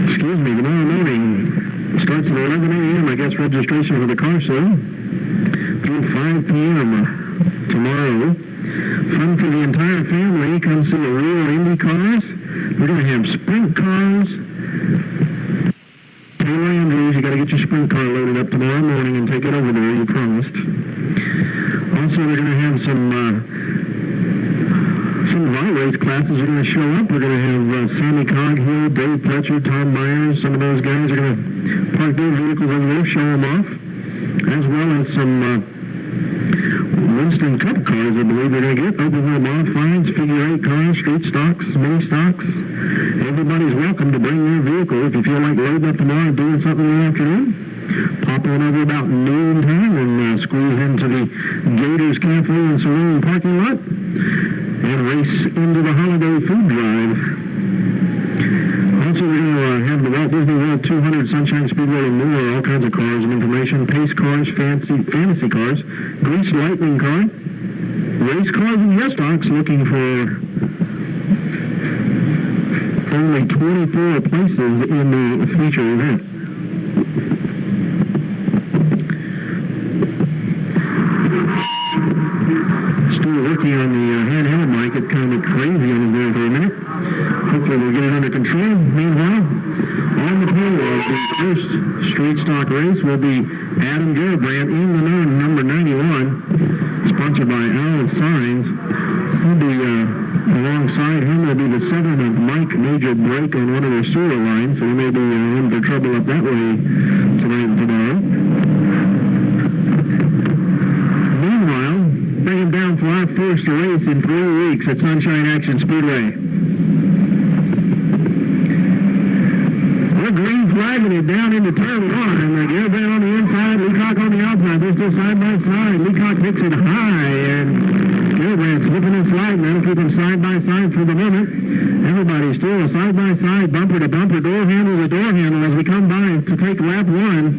Excuse me, tomorrow morning starts at 11 a.m. I guess registration for the car show through 5 p.m. tomorrow. Fun for the entire family. Come see the real Indy cars. We're going to have sprint cars. Taylor Andrews, you got to get your sprint car loaded up tomorrow morning and take it over there, you promised. Also, we're going to have some of our race classes are going to show up. We're going to have Sammy Coghill, Dave Fletcher, Tom Myers. Some of those guys are going to park their vehicles over there, show them off, as well as some Winston Cup cars, I believe they're going to get. Open wheel modifieds, figure 8 cars, street stocks, mini stocks. Everybody's welcome to bring their vehicle. If you feel like loading up tomorrow and doing something in the afternoon, pop on over about noon time and squeeze into the Gators Cafe and Saloon parking lot and race into the holiday food drive. Also, we're going to have the Walt Disney World 200 Sunshine Speedway and more, all kinds of cars and information, pace cars, fantasy cars, Grease Lightning car, race cars and yes stocks, looking for only 24 places in the feature event. Still working on the handheld mic. It's kind of crazy on there for a minute. Hopefully we'll get it under control. Meanwhile, on the pole of the first street stock race will be Adam Gilbrandt in the number 91, sponsored by Owl Signs. He'll be alongside him will be the 7 of Mike Major Break on one of their sewer lines, so he may be in for trouble up that way tonight and tomorrow. Meanwhile, bringing down for our first race in 3 weeks at Sunshine Action Speedway. We're green flagging it down into turn 1. Gilbrandt on the inside, Leacock on the outside. They're still side by side. Leacock takes it high, and Gilbrandt slipping and sliding. That'll keep them side by side for the moment. Everybody's still side by side, bumper to bumper, door handle to door handle as we come by to take lap 1.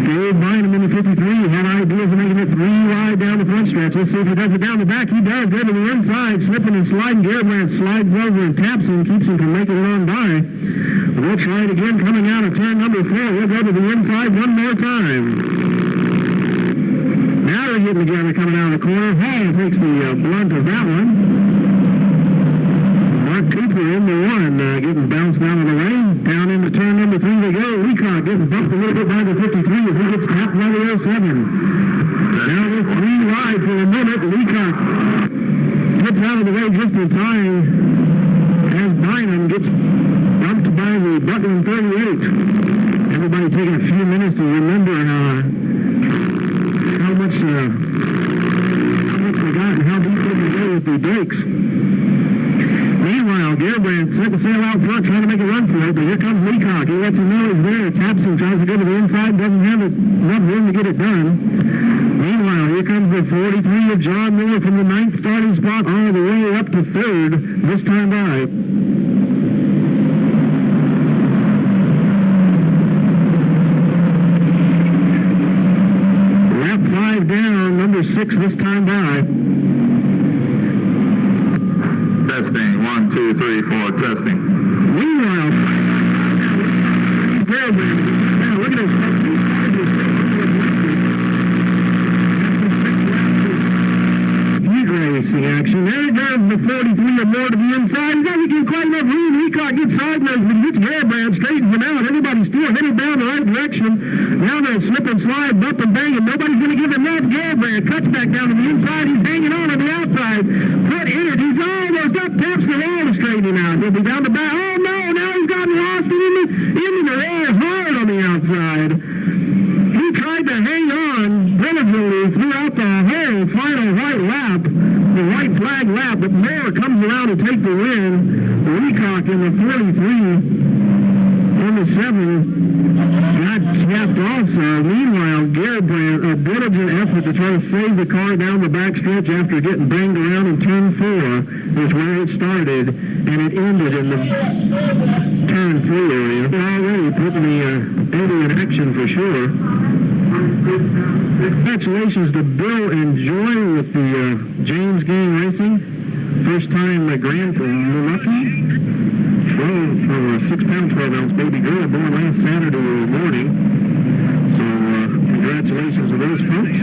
Dave Bynum in the 53 had ideas of making it 3 wide down the front stretch. Let's see if he does it down the back. He does. Go to the inside, slipping and sliding. Gilbrandt slides over and taps him, keeps him from making it on by. We'll try it again coming out of turn number 4. We'll go to the inside one more time. Now they're getting together coming out of the corner. Hall takes the blunt of that one. Mark Cooper in the 1, getting bounced out of the way. Down into turn number 3 they go. Leacock getting bumped a little bit by the 53 as he gets tapped by the 07. Now they're 3 wide for a minute. Leacock gets out of the way just in time as Bynum gets bumped by the Button 38. Everybody taking a few minutes to remember how much they got and how deep they can go with the brakes. Meanwhile, Gilbrandt set the sail out front trying to make a run for it, but here comes Leacock. He lets him know he's there, taps him, tries to go to the inside, doesn't have enough room to get it done. Meanwhile, here comes the 43 of John Moore from the 9th starting spot all the way up to 3rd this time by. Down, number 6 this time by. Testing, 1, 2, 3, 4, testing. Meanwhile, now look at this. Heat racing action. There goes the 43 or more to the inside. He doesn't get quite enough room. Leacock gets sideways, but he gets Gilbrandt, straightens him out. Everybody's still headed down the right direction. Now they're slip and slide, bump and bang, and nobody's going to give him that. Gilbrandt cuts back down to the inside. He's hanging on the outside. Put in it. He's almost up. Taps the wall to straighten him out. He'll be down the back. Oh, no. Now he's gotten lost into the air hard on the outside. He tried to hang on diligently throughout the whole final white lap, the white flag lap, but Moore comes around to take the win. Leacock in the 43 on the 7 got capped also. Meanwhile, Gilbrandt, a diligent effort to try to save the car down the backstretch after getting banged around in turn 4 is where it started, and it ended in the turn 3 area. Already putting the baby in action for sure. Congratulations to Bill and Joy with the James Gang Racing. First time Grand for Lucky. 6-pound, 12-ounce baby girl born last Saturday morning. So congratulations to those folks.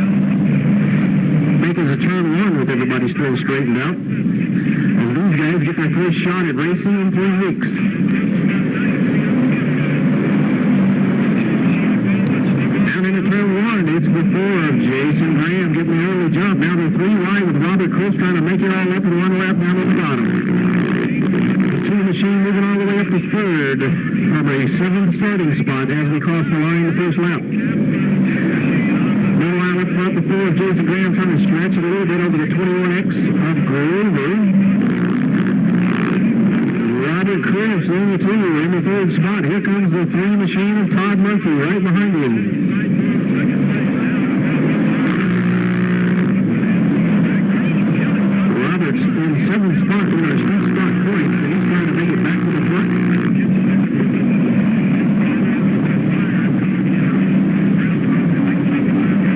Making a turn one with everybody still straightened out. As these guys get their first shot at racing in 3 weeks. Down into turn one, it's before Jason Graham getting the early jump. Now they're 3 wide with Robert Chris trying to make it all up in 1 lap down at the bottom. The machine moving all the way up to third from a 7th starting spot as we cross the line the first lap. Meanwhile, up front before Jason Graham trying to stretch it a little bit over the 21X of Grover. Robert Chris in the 2 in the 3rd spot. Here comes the 3 machine of Todd Murphy right behind him. Robert's in 7th spot with our street stock points, and he's trying to make it back to the front.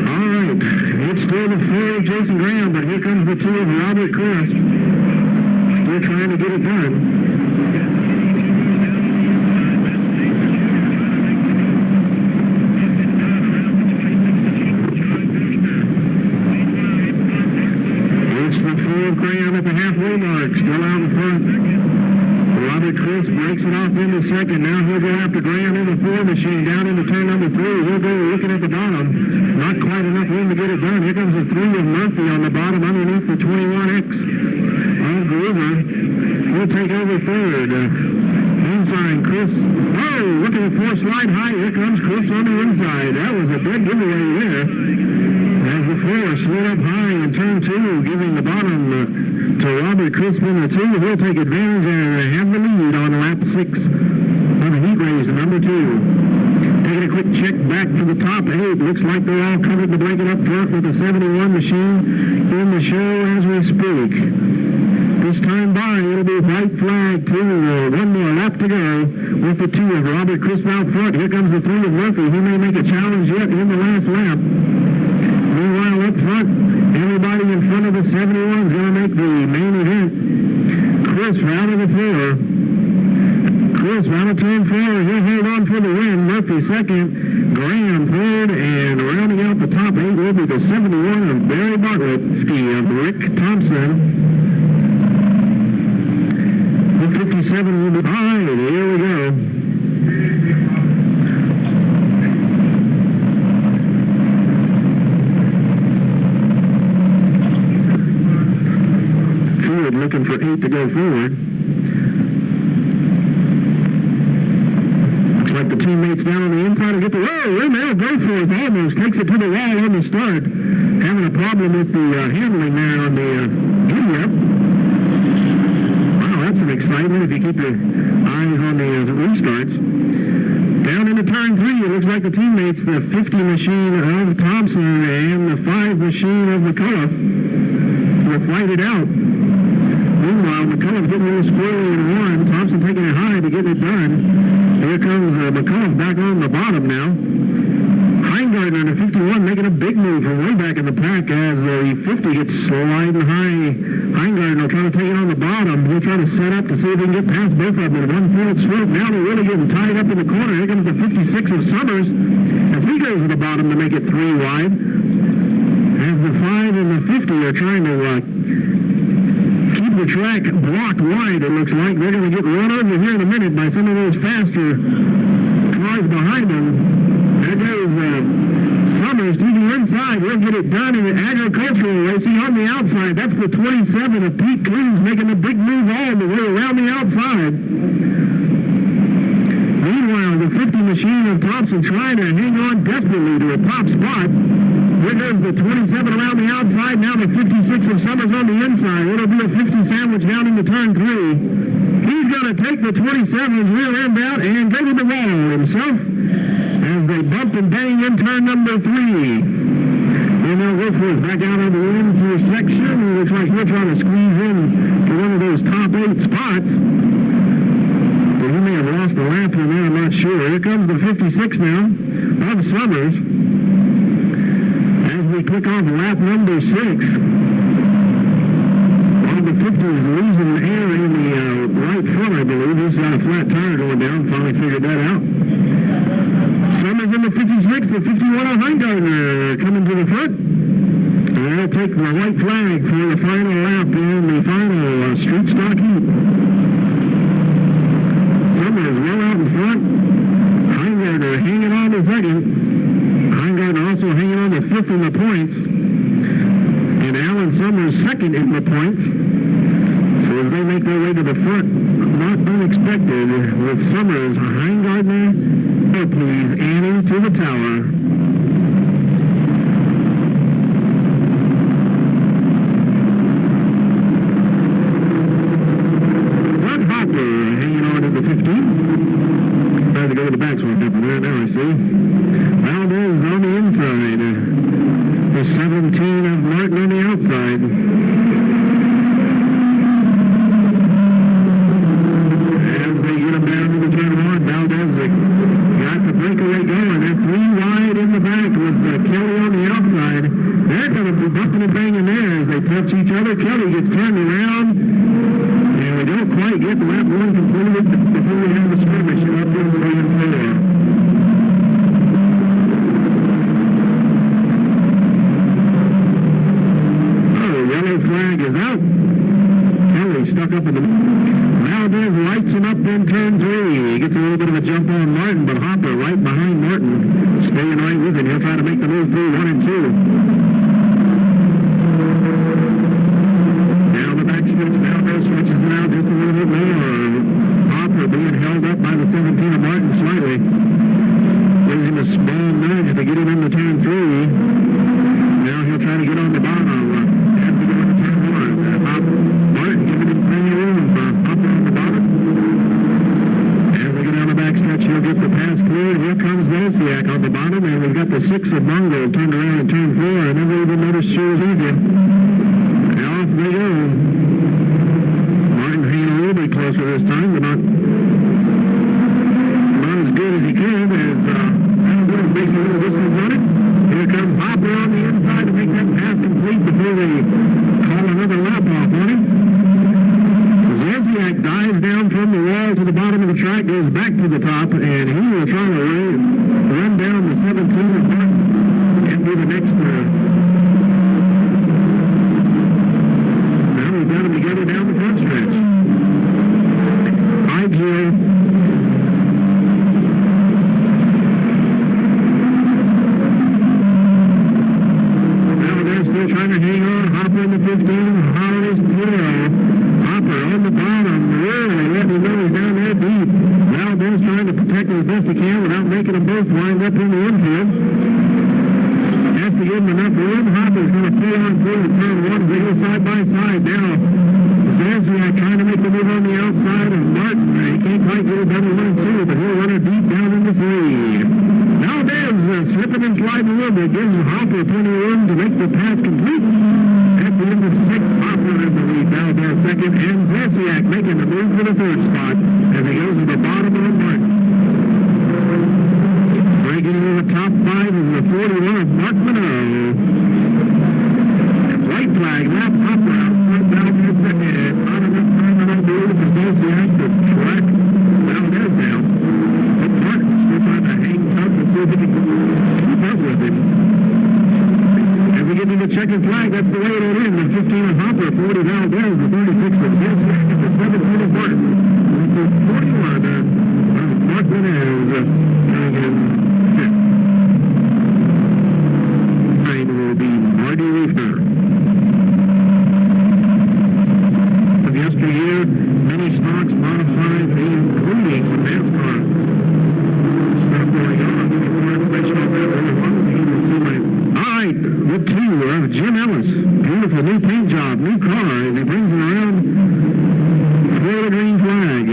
All right, it's still the 4 of Jason Graham, but here comes the 2 of Robert Chris. Still trying to get it done. Graham at the halfway mark, still out in front. Robert Chris breaks it off into second. Now he'll go after Graham in the 4 machine, down into turn number 3. He'll go looking at the bottom. Not quite enough room to get it done. Here comes the 3 of Murphy on the bottom underneath the 21X of Grover. He'll take over third. Inside, Chris. Oh, looking for slide high. Here comes Chris on the inside. That was a big giveaway there. As the 4 slid up high in turn 2, giving the bottom to Robert Crisp in the 2. He'll take advantage and have the lead on lap 6 of the heat race, number 2. Taking a quick check back to the top 8. Looks like they're all covered the blanket up front with the 71 machine in the show as we speak. This time by, it'll be white flag 2. 1 more lap to go with the 2 of Robert Crisp out front. Here comes the 3 of Murphy. He may make a challenge yet in the last lap. Meanwhile, up front, everybody in front of the 71 is going to make the main event. Chris out of the 4. Chris out of turn 4. He'll hold on for the win. Murphy second. Graham third. And rounding out the top 8 will be the 71 of Barry Bartlett. Of Rick Thompson. The 57 will be behind. Here we go. Looking for 8 to go forward. Looks like the teammates down on the inside will get the... Oh, Romeo Goforth almost takes it to the wall on the start. Having a problem with the handling there on the giddy-up. Wow, that's an excitement if you keep your eyes on the restarts. Down into turn 3, it looks like the teammates, the 50 machine of Thompson and the 5 machine of McCullough will fight it out. Meanwhile, McCullough getting a little squirrely in 1. Thompson taking it high to get it done. Here comes McCullough back on the bottom now. Heingardner to 51 making a big move from way back in the pack as the 50 gets sliding high. Heingardner trying to take it on the bottom. He'll try to set up to see if he can get past both of them in 1 full swoop. Now they're really getting tied up in the corner. Here comes the 56 of Summers as he goes to the bottom to make it 3 wide. As the 5 and the 50 are trying to the track blocked wide, it looks like. They're going to get run over here in a minute by some of those faster cars behind them. There goes Summers to the inside. We'll get it done in the agricultural racing on the outside. That's the 27 of Pete Clues making a big move all the way around the outside. Meanwhile, the 50 machine of Thompson trying to hang on desperately to a top spot. Here goes the 27 around the outside. Now the 56 of Summers on the inside. It'll be a 50 sandwich down into turn 3. He's going to take the 27's rear end out and go to the wall himself as they bump and bang in turn number 3. And now Wolford back out on the into section. It looks like he'll try to squeeze in to one of those top 8 spots. But he may have lost a lap in there, I'm not sure. Here comes the 56 now of Summers. We click off lap number 6. All the 50s not unexpected with Summers, Heingardner. Oh, please, Annie to the tower. Ron Hopper hanging on in the 15. Trying to go to the back swap up there now, I see. Valdez on the inside. The 17 of Martin on the outside. As they get them down to the turn one, Valdez got the breakaway going. They're 3 wide in the back with Kelly on the outside. They're going to be bumping and banging there as they touch each other. Kelly gets turned around. And we don't quite get the lap one completed before we have the skirmish up in 3 and 4. Flag is out. Kelly stuck up in the Valdez lights him up in turn 3. He gets a little bit of a jump on Martin, but Hopper right behind Martin, staying right with him. He'll try to make the move through 1 and 2. Down the back stretch, Valdez switches it out just a little bit more. Hopper being held up by the 17 of Martin slightly. Gives him a small nudge to get him into turn 3. Now he'll try to get on the bottom. Martin giving him plenty of room for Hopper on the bottom. As we go down the backstretch, he'll get the pass cleared. Here comes Zolciak on the bottom, and we've got the 6 of Mungo turned around in turn 4. I never even noticed she was easy. And off they go. Martin hanging a little bit closer this time, but not as good as he can, as Valdez makes a little distance on it. Here comes Hopper on the inside to make that pass complete before they call another lap off on him. Zolciak dives down from the wall to the bottom of the track, goes back to the top, and he will try to run down the 17 and be the next. Now we've got him together down the front stretch. Jill. Trying to hang on. Hopper in the 15. Hollis 0. Hopper on the bottom. Really letting him know he's down there deep. Valdez trying to protect him as best he can without making them both wind up in the infield. Has to give him enough room. Hopper's going to pull on through the turn 1. They go side by side now. Zolciak trying to make the move on the outside of Martin. He can't quite get it done in 1 and 2, but he'll run it deep down into 3. Valdez slipping and sliding a little bit, gives Hopper plenty of room to make the pass complete. At the end of 6, Hopper in the lead. Valdez second, and Zolciak making the move for the 3rd spot as he goes to the bottom of Martin. Breaking into the top 5 is the 41 of Mark Monroe. White flag, lap Hopper out front, Valdez second. Not enough time on the board for Zolciak to track Valdez down. But Martin still trying to hang tough and see if he can keep up with him. As we get to the checkered flag, that's the way it'll end. The 15 of Hopper, 40 Valdez, the 36 of Zolciak, and the 17 of Martin. The 41 of Mark Monroe coming in 5th. Nine will be Marty Reefer. Of yesteryear, many stocks modified, including the NASCAR. Stuff going on. More information on that later on. You will see my... All right, the 2 of Jim Ellis. Beautiful new paint job, new car, as he brings it around for the green flag.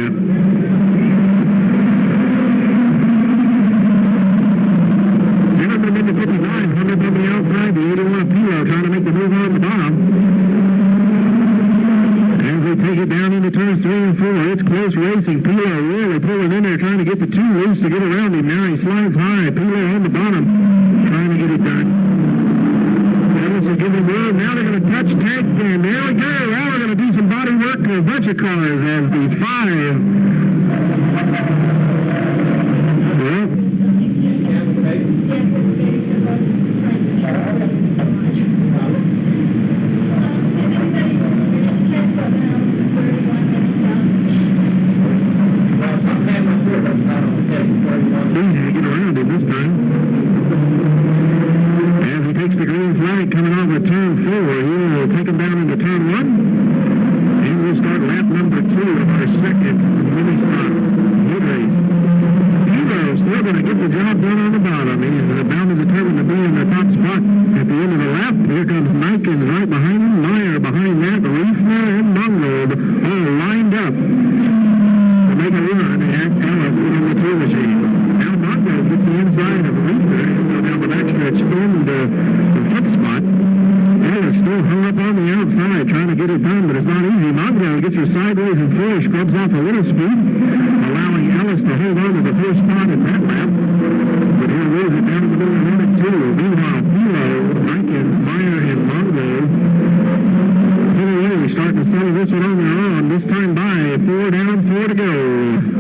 Zimmerman in the 59, 100 on the outside, the 81 of Pilo trying to make the move on the bottom. As they take it down into turns 3 and 4, it's close racing. Pilo really pulling in there, trying to get the 2 loose to get around him. Now he slides high. Pilo on the bottom, trying to get it done. Ellis will give him room. Now they're going to touch tank, and there we go. Now we're going to do some body work to a bunch of cars as the 5. Easy to get around him this time. As he takes the green flag coming off of turn 4, he will take him down into turn 1. And we'll start lap number 2 of our second second. Really spot. Good race. Hero's still going to get the job done on the bottom. He's bound to determine to be in the top spot at the end of the lap. Here comes Mikins right behind him. Meyer behind that. Reefner and Monroe all lined up to make a run at Ellis in the two machine. Now Monroe gets the inside of Reefner and go down the backstretch into the fifth spot. Ellis still hung up on the outside trying to get it done, but it's not easy. Monroe gets her sideways and forward, scrubs off a little speed, allowing Ellis to hold on to the first spot at that lap. But he'll lose it down in the middle of 1 and 2. Meanwhile, Pilo, Mikins, Meyer, and Monroe starting to settle this one on their own. This time by 4 down, 4 to go.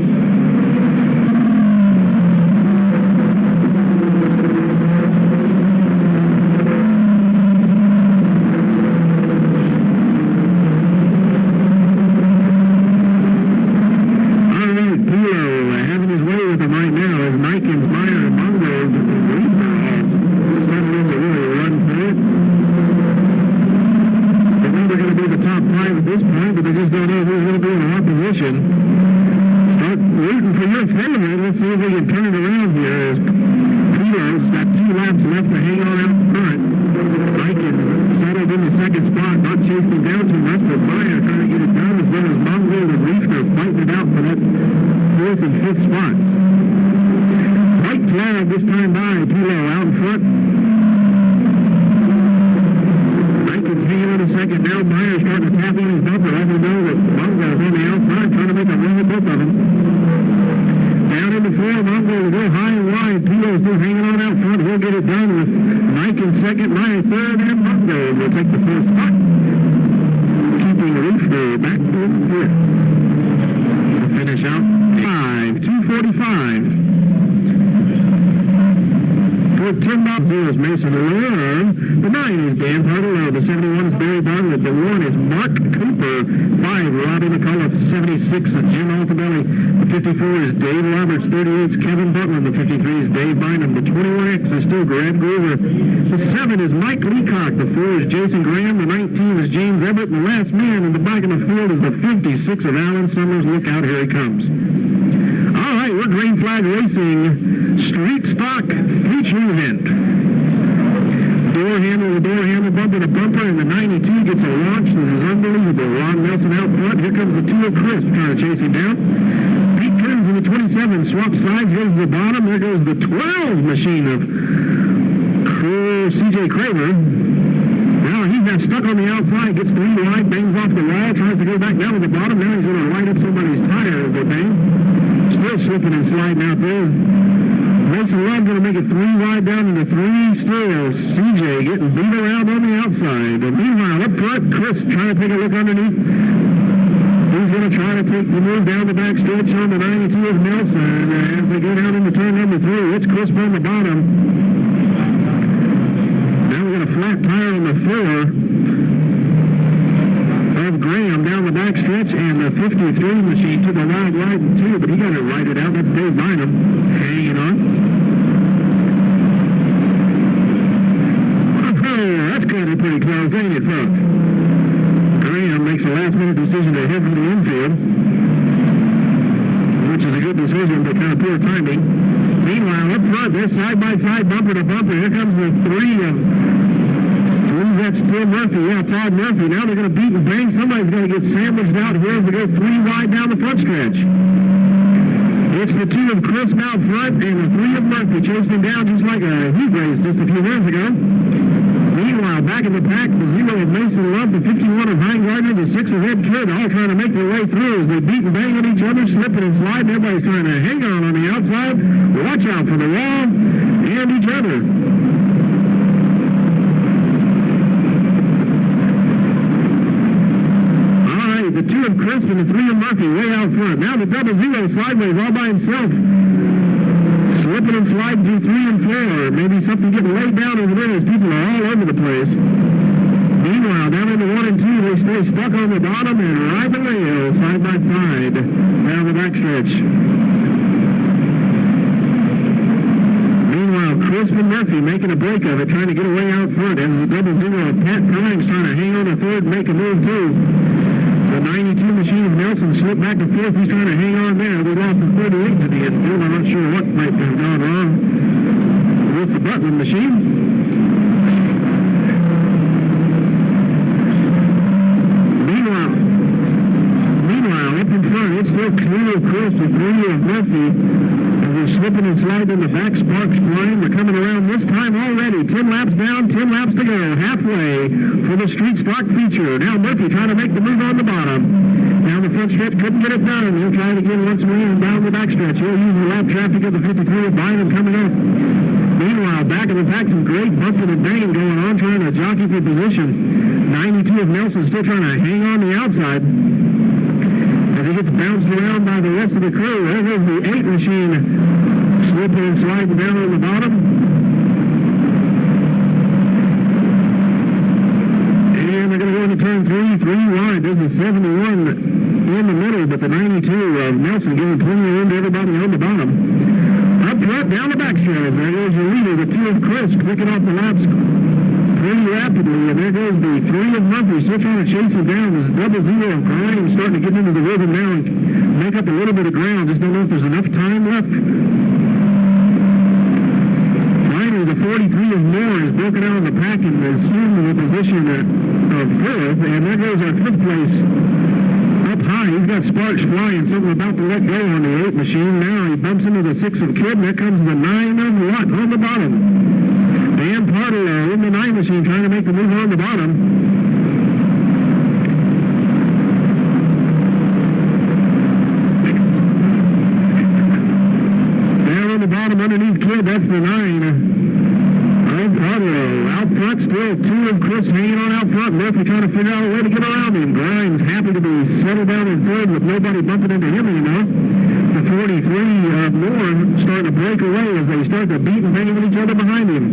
The 92 machine of Nelson slipped back to fourth. He's trying to hang on there. We lost the 38 to the infield. I'm not sure what might have gone wrong with the Butler machine. Meanwhile, up in front, it's still clear of Chris with three of Murphy. As they're slipping and sliding in the back, sparks flying. They're coming around this time already. 10 laps down, 10 laps to go. Halfway for the street stock feature. Now Murphy trying to make the move on the bottom. Down the front stretch, couldn't get it done. He'll try it again once more and down the back stretch. He'll use the lap traffic of the 53 behind him coming up. Meanwhile, back in the pack, some great bumping and banging going on, trying to jockey for position. 92 of Nelson still trying to hang on the outside. As he gets bounced around by the rest of the crew. There goes the 8 machine slipping and sliding down on the bottom. And they're going to go into turn 3 wide. There's the 71 in the middle, but the 92 of Nelson giving plenty of room to everybody on the bottom. Up front, down the back stretch. There goes your leader, the 2 of Chris, picking off the laps pretty rapidly. And there goes the 3 of Murphy, still trying to chase him down. There's a double zero of Grimes starting to get into the rhythm now and make up a little bit of ground. Just don't know if there's enough time left. Finally, the 43 of Moore is broken out of the pack and assumed the position of fourth. And there goes our 5th place up high. He's got sparks flying, something about to let go on the 8 machine. Now he bumps into the 6 of Kidd, and there comes the 9 of Watt on the bottom. Dan Pardo in the 9 machine trying to make the move on the bottom. Down on the bottom underneath Kidd, that's the 9. Out front, still 2 of Chris hanging on out front. Murphy trying to figure out a way to get around him. Grimes happy to be settled down in third with nobody bumping into him anymore. The 43 of Moore starting to break away as they start to beat and bang with each other behind him.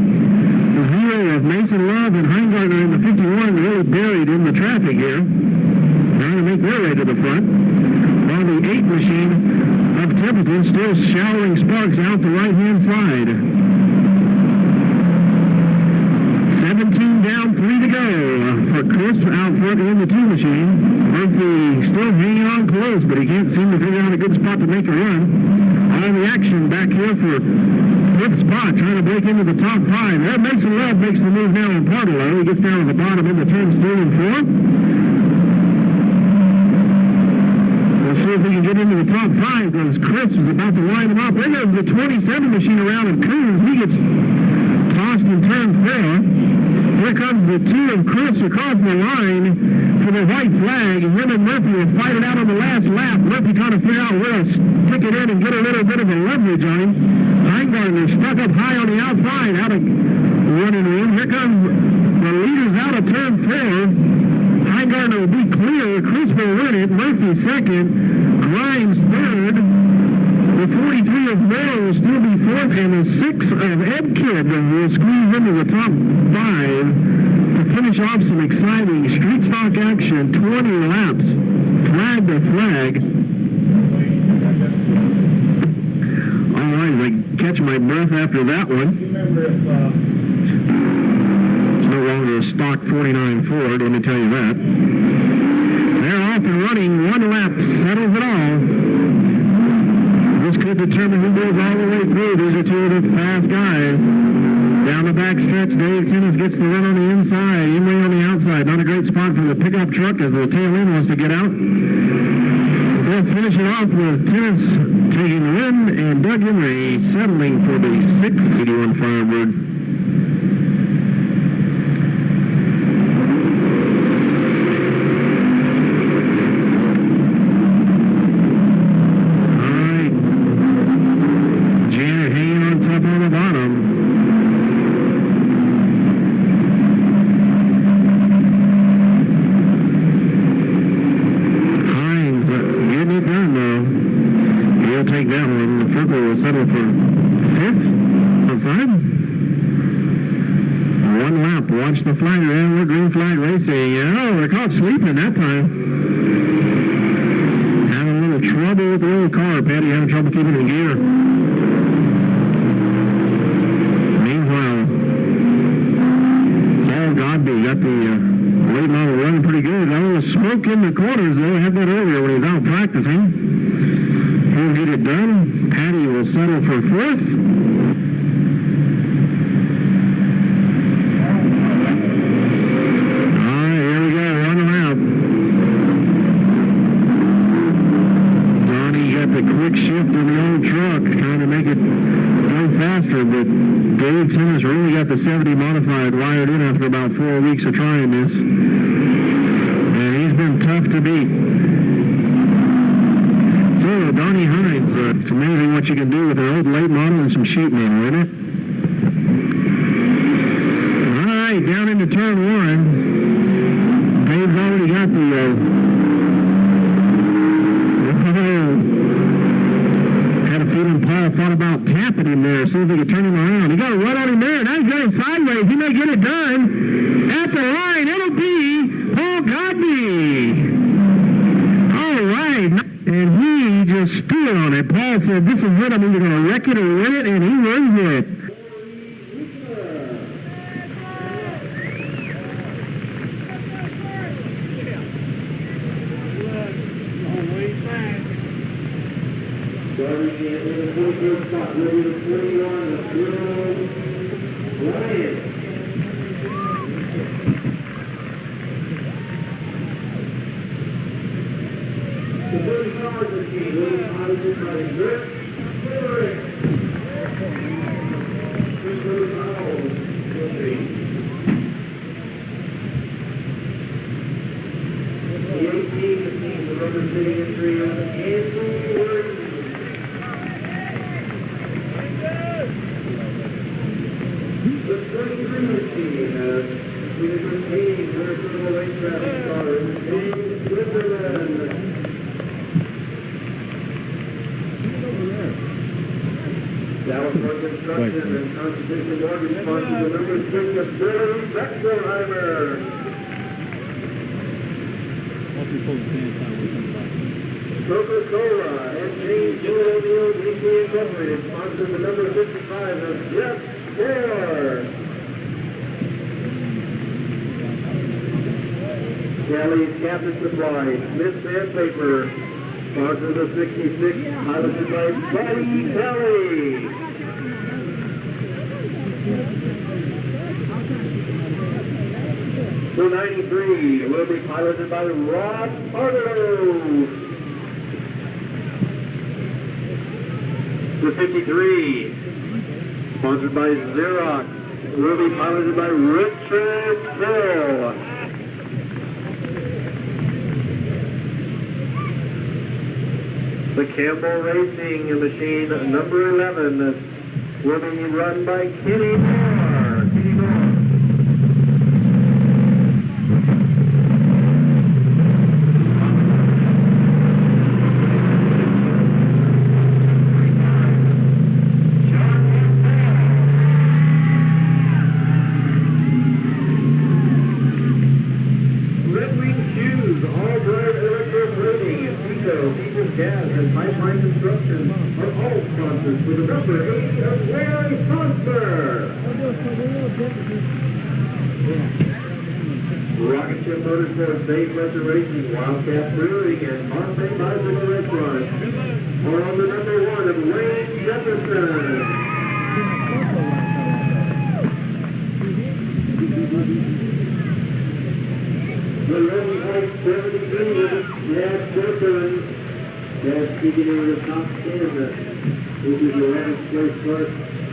The 0 of Mason Love and Heingartner in the 51 really buried in the traffic here, trying to make their way to the front. While the 8 machine of Templeton still showering sparks out the right-hand side. 17 down, 3 to go for Chris out front in the 2 machine. Murphy still hanging on close, but he can't seem to figure out a good spot to make a run. All the action back here for 5th spot, trying to break into the top 5. There, Mason Love makes the move now in Pardo. He gets down to the bottom in the turns 3 and 4. We'll see if we can get into the top 5 because Chris is about to line him up. There goes the 27 machine around and Coons. He gets tossed in turn 4. Here comes the 2 of Chris across the line for the white flag, and him and Murphy will fight it out on the last lap. Murphy trying to figure out where to stick it in and get a little bit of a leverage on him. Heingartner stuck up high on the outside, out of running room. Here comes the leaders out of turn 4. Heingartner will be clear. Chris will win it. Murphy second. Grimes third. The 43 of Moore will still be fourth, and the 6 of Ed Kidd will squeeze into the top 5 to finish off some exciting street stock action. 20 laps, flag to flag. All right, I catch my breath after that one. It's no longer a stock 49 Ford, let me tell you that. They're off and running. 1 lap settles it all. This could determine who goes all the way through. These are 2 of the fast guys. Down the back stretch, Dave Kenneth gets the run on the inside. Emery on the outside. Not a great spot for the pickup truck as the tail end wants to get out. They'll finish it off with Kenneth taking the win and Doug Emery settling for the 681 Firebird. Watch the flag around. We're green flag racing. Oh, they're caught sleeping that time. Having a little trouble with the little car. Patty having trouble keeping it in gear. Meanwhile, Paul Godby got the late model running pretty good. A little smoke in the corners, though. get done. Patty will settle for fourth. All right, here we go. One lap. Donnie got the quick shift on the old truck, trying to make it go faster, but Dave Timmis really got the 70 modified wired in after about 4 weeks of trying this. And he's been tough to beat. So, Donnie Hines, it's amazing what you can do with an old late model and some sheet metal, isn't it? All right, down into turn one. Dave's already got the had a feeling Paul thought about tapping him there, see if he could turn him around. He got a run on him there. Now he's going sideways. He may get it done. At the line, it'll be Paul Godby. All right. And he just stood on it. Paul said, this is it. I'm either going to wreck it or win it, and he wins it. Starting in the 43rd spot, ready to 41, Ryan. The first cars machine, little positive by the grip, Rick. Christopher Powell, the 18 machine, the rubber city entry of Andrew Ward. The 23 machine, we have retained vertical racetrack stars, James Whipperman. Dallas Road Construction and Constitution Mortgage sponsors the number 6 of Billy Bechtelheimer. Coca-Cola and James Jewel O'Neill DC Incorporated sponsor the number 55 of Jeff Taylor. Kelly's Cabinet Supply, Smith Sandpaper, sponsor the 66, piloted by Buddy Kelly. The 93 will be piloted by Rod Harlow. The 53, sponsored by Xerox, will be piloted by Richard Bill. The Campbell Racing machine number 11 will be run by Kenny Moore. Kenny Moore. Gas and Pipeline Construction are all sponsors for the number 8 of Larry Sponsor. Rocket Ship Motorsports, Bay Pressure Racing, Wildcat Brewing, and Marseille Bicycle Restaurant are on the number 1 of Wayne Jefferson. The Red White 73, Jack Griffin. That's speaking in the top 10. This is the last place start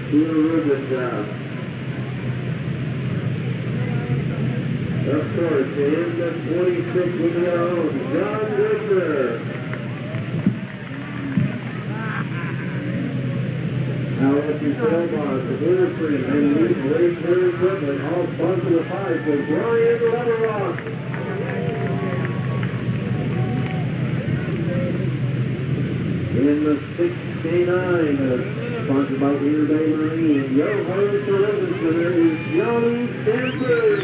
doing a real good job. Of course, in the 26 will be our own John Whitmer. Now at the Belmont, the Winterspring, and the Race Very Equipment, all sponsored the 5 for Brian Leverock. In the 6K9, sponsored by Ear Bay Marine, Yo Ho Television, there is Johnny Stanford.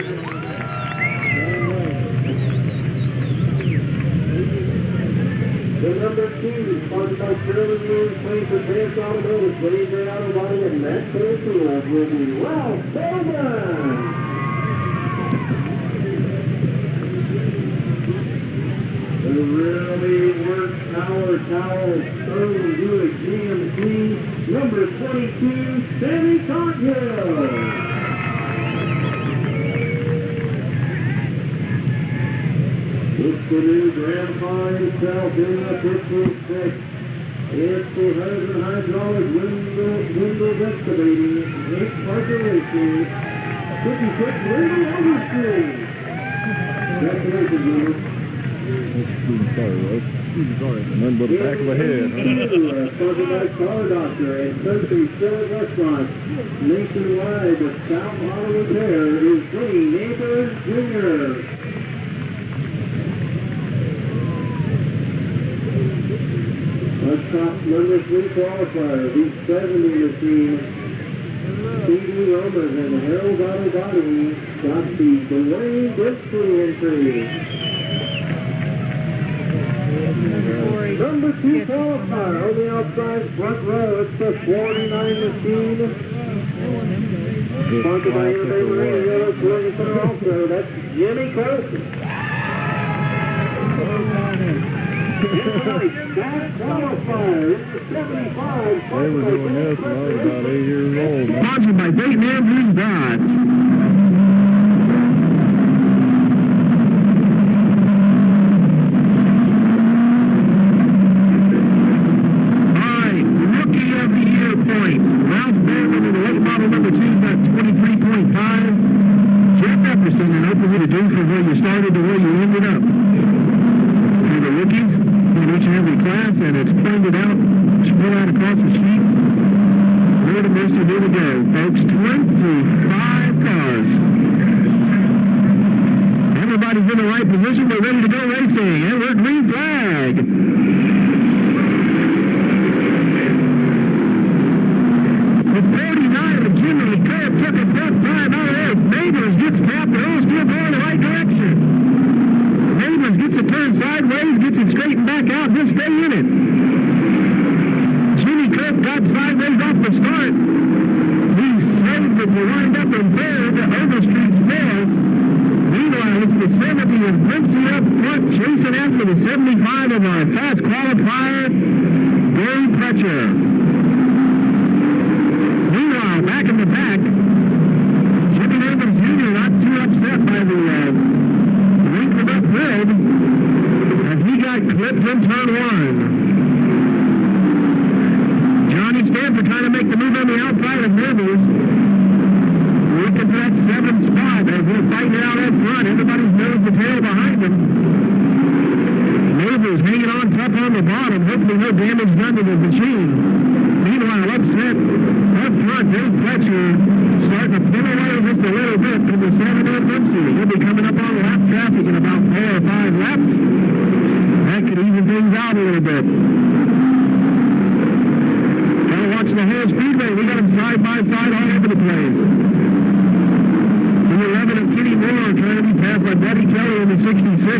The number 2, sponsored by Carolyn News, playing for Advanced Automotive, Wade Ray Auto Body, and Matt Tools will be Ralph Bowman. Really worked Tower, Sterling, Buick, GMC, number 22, Sammy Cotgill. It's the new grandpa himself in the 56. It's the Husband Hydraulic Windows Excavating, Hank Parker Racing, 56 Lady Overstreet. Congratulations, Junior. None but the back of the head. Sponsored by Car Doctor and Country Short Restaurant. Nationwide, the South Auto Repair is Winnie Neighbors Jr. Let's talk number 3 qualifier, the 70 machine. Stevie Romas and Harold Auto Body got the Dwayne Dempsey entry. Number 2 qualifier on the outside front row, it's the 49 machine. Sponsored by Innovative Radio, Florida Center also, that's Jimmy Cope. That qualifier, it's the 75. They were doing this when I was about 8 years old. Sponsored by Dayton Andrews Dodge. Speedway, we got them side by side all over the place. The 11 of Kenny Moore trying to be passed by Buddy Kelly in the 66.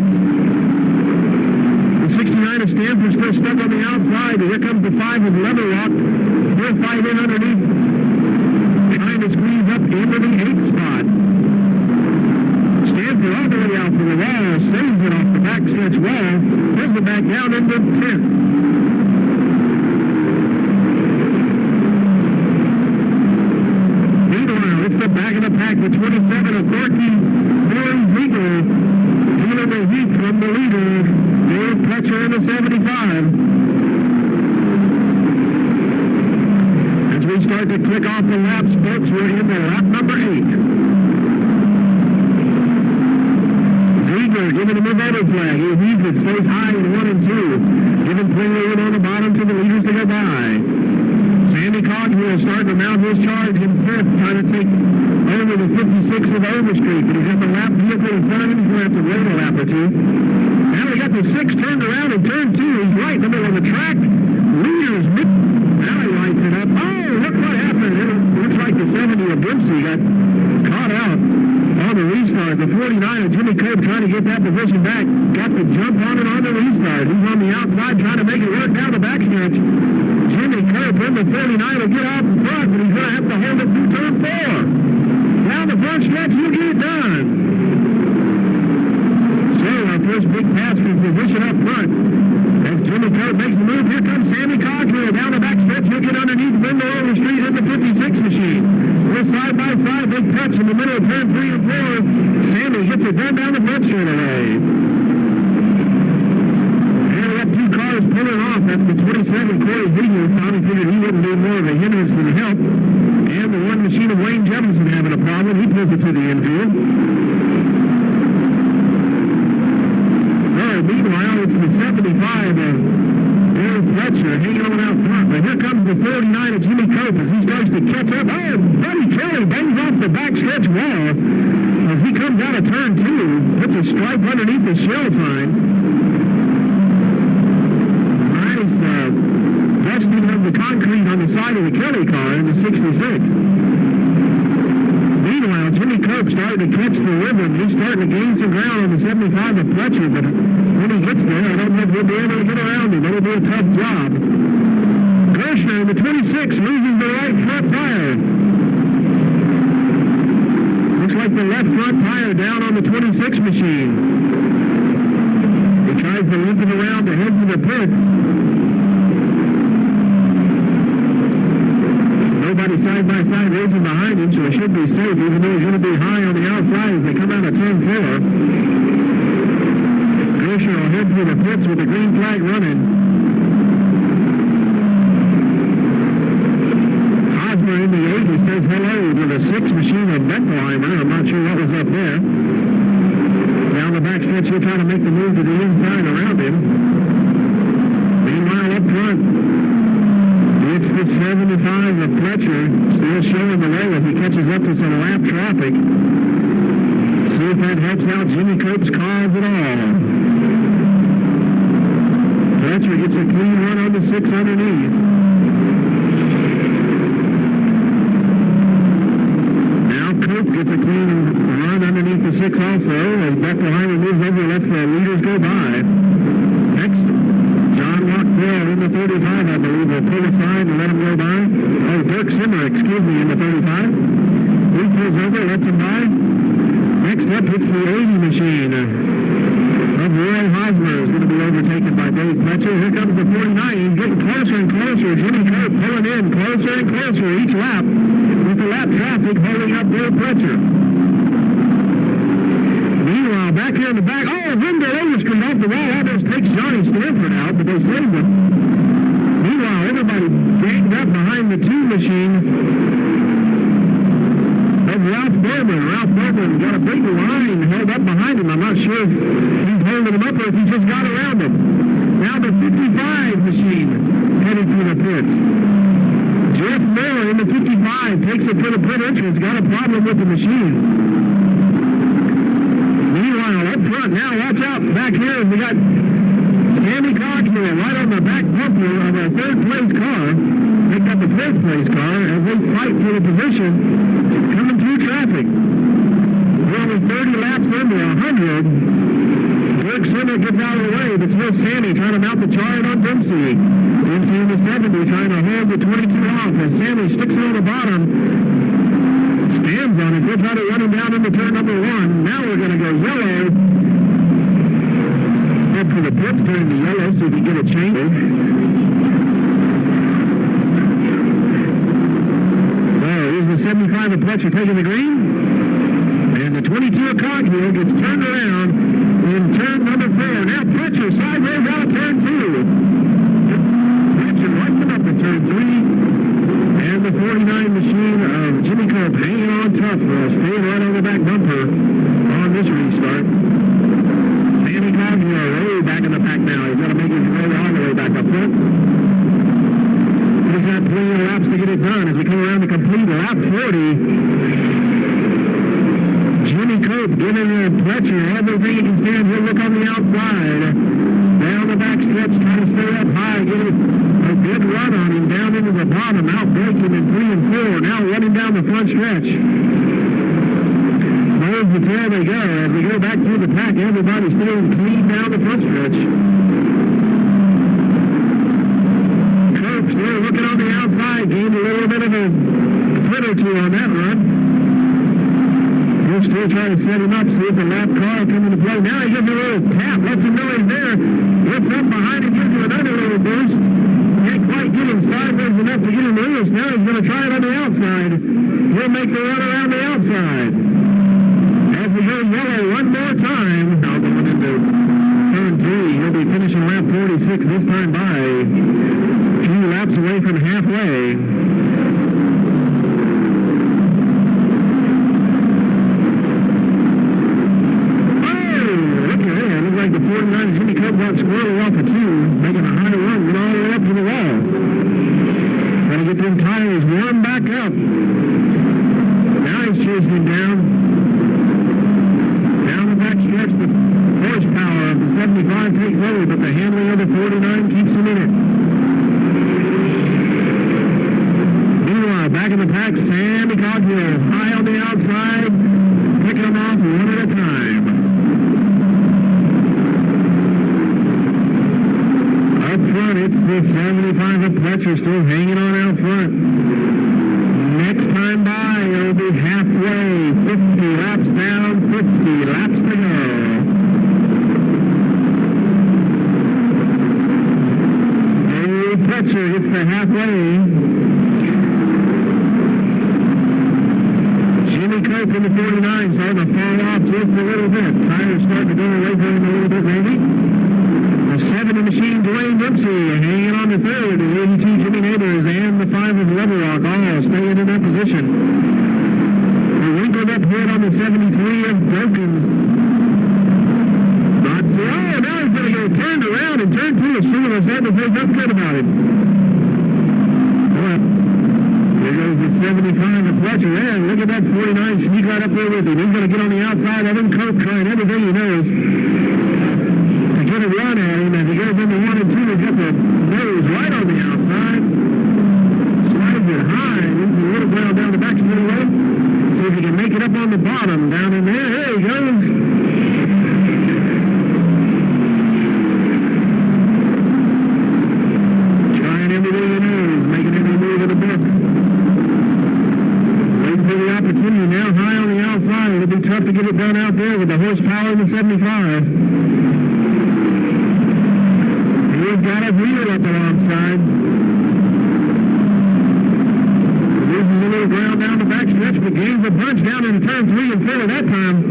The 69 of Stanford still stuck on the outside. Here comes the 5 of Leatherlock. They're fighting underneath, trying to squeeze up into the 8th spot. Stanford all the way out to the wall, saves it off the backstretch wall, pulls it back down into 10th. Back of the pack, the 27 of Corky, Warren Ziegler, taking over heat from the leader, Dave Pletcher in the 75. As we start to click off the laps, folks, we're in the lap number 8. Ziegler giving the move-over flag. He leads it, stays high in 1 and 2. Giving plenty of room on the bottom to the leaders to go by. Sandy Cogwell starting to mount his charge in 5th, trying to take over the 56 of Overstreet, but he's got the lap vehicle in front of him. He's going to have to wait a lap or two. Now we got the 6 turned around in turn 2. He's right in the middle of the track. Leaders, now he lights it up. Oh, look what happened. It looks like the 70 of Dempsey got caught out on the restart. The 49 of Jimmy Cope trying to get that position back. Got the jump on it on the restart. He's on the outside trying to make it work down the backstretch. Jimmy Cope in the 49 will get off in front, but he's going to have to hold it through turn 4. Down the front stretch, you get it done. So our first big pass for position up front as Jimmy Cope makes the move. Here comes Sammy Coghill down the back stretch, looking underneath the window over the street in the 56 machine. We're side by side, big touch in the middle of turn 3 and 4. Sammy hits it down the front straightaway. And we got 2 cars pulling off. That's the 27 Corey Ziegler. Tommy figured he wouldn't do more of a hindrance than help. And the 1 machine of Wayne Jefferson having a problem. He pulls it to the infield. Meanwhile, it's the 75 of Bill Fletcher hanging on out front. But here comes the 49 of Jimmy Cope as he starts to catch up. Oh, Buddy Kelly bangs off the backstretch wall as he comes out of turn 2. Puts a stripe underneath the shell sign. Nice dusting of the concrete on the side of the Kelly car in the 66. Meanwhile, Jimmy Cope starting to catch the rhythm. He's starting to gain some ground on the 75 of Fletcher, but when he gets there, I don't know if he'll be able to get around him. It'll be a tough job. Gershner in the 26 loses the right front tire. Looks like the left front tire down on the 26 machine. He tries to loop it around to head to the pit. Nobody side by side racing behind him, so it should be safe, even though he's going to be high on the outside as they come out of turn 4. Gershner will head through the pits with the green flag running. Hosmer in the 8, he says hello to the 6 machine of Beckelheimer. I'm not sure what was up there. Down the back stretch, he'll try to make the move to the inside around him. Meanwhile, up front, it's the 75 of Fletcher, still showing the way as he catches up to some lap traffic. See if that helps out Jimmy Cope's cause at all. Fletcher gets a clean run on the 6 underneath. Now Cope gets a clean run underneath the 6 also as Beckelheimer moves over and lets the leaders go by. Next, John Rockdale in the 35, I believe, will pull aside and let him go by. Oh, Dirk Simmer, excuse me, in the 35. He pulls over, lets him by. Next up, it's the 80 machine of Roy Hosmer is going to be overtaken by Dave Fletcher. Here comes the 49. He's getting closer and closer. Jimmy Cope pulling in closer and closer each lap with the lap traffic holding up Dave Fletcher. Meanwhile, back here in the back, oh, Wendell Overstreet off the wall. Almost takes Johnny Stanford out, but they saved him. Meanwhile, everybody ganged up behind the 2 machine of Ralph Bowman. Ralph Bowman got a big line held up behind him. I'm not sure if he's holding him up or if he just got around him. Now the 55 machine heading through the pits. Jeff Miller in the 55 takes it to the pit entrance. Got a problem with the machine. Meanwhile, up front now, watch out back here. We got Sammy Coghill right on the back bumper of a 3rd place car. Picked up the 4th place car as they fight for the position coming through traffic. We're only 30 laps into 100. Dirk Simmer gets out of the way, but still Sammy trying to mount the chart on Dempsey. Dempsey in the 70 trying to hold the 22 off as Sammy sticks it on the bottom. Stands on it. He'll try to run him down into turn number 1. Now we're going to go yellow. Head for the pits, turn to yellow so we get a change. So here's the 75 of Fletcher taking the green. And the 22 of Coghill gets turned around in turn number 4. Now Fletcher sideways out of turn 2. Fletcher lights him up at turn 3. And the 49 machine of Jimmy Cope hanging on tough. Staying right on the back bumper on this restart. Sammy Coghill way back in the pack now. He's got to make his way all the way back up front. He's got 3 laps to get it done as we come around to complete lap 40. Jimmy Cope giving Fletcher everything he can stand. He'll look on the outside. Down the back stretch, trying to stay up high. Get a good run on him down into the bottom. Out breaking in 3 and 4. Now running down the front stretch. Nose to tail they go. As we go back through the pack, everybody's still clean down the front stretch. Cope still looking on the outside. Gained a little bit of a foot or 2 on that run. He'll still We'll try to set him up, see if the lap car will come into play. Now he gives you a little tap, lets him know he's there. Lifts up behind him, gives you another little boost. Can't quite get him sideways enough to get him loose. Now he's going to try it on the outside. He'll make the run around the outside. As we go yellow one more time. Now going into turn 3. He'll be finishing lap 46 this time by a few laps away from halfway. The 49 Jimmy Cope got squirrely off of 2, making a high run, went all the way up to the wall. Trying to get them tires warmed back up. Now he's chasing him down. Down the back stretch, the horsepower of the 75 takes over, but the handling of the 49 keeps him in it. Meanwhile, back in the pack, Sammy Coghill, high on the outside, picking them off one at a time. Up front, it's the 75 of Fletcher still hanging on out front. Next time by, it'll be halfway, 50 laps down, 50 laps to go. Hey, Fletcher hits the halfway. Jimmy Cope in the 49 starting to fall off just a little bit. Tires starting to go away from him a little bit, maybe. 7 machine Dwayne Dempsey hanging on the 3rd, the 82 Jimmy Neighbors and the 5 of Leverock all staying in that position. The wrinkled up head on the 73 of Dawkins. Not so, oh, now he's going to go turned around and turn 2 as soon as that was not good about it. Well, there goes the 75 of Fletcher, and look at that 49 sneak right up there with him. He's going to get on the outside of him. Cope trying everything he knows to get a run at him. As he goes into 1 and 2, he's got the nose right on the outside. Slides it high. This is a little ground down the back straightaway. See if he can make it up on the bottom. Down in there. There he goes. Trying everything he knows. Making every move in the book. Waiting for the opportunity now. High on the outside. It'll be tough to get it done out there with the horsepower in the 75. He's got a wheel up alongside. Loses a little ground down the back stretch, but gains a bunch down into turn 3 and 4 that time.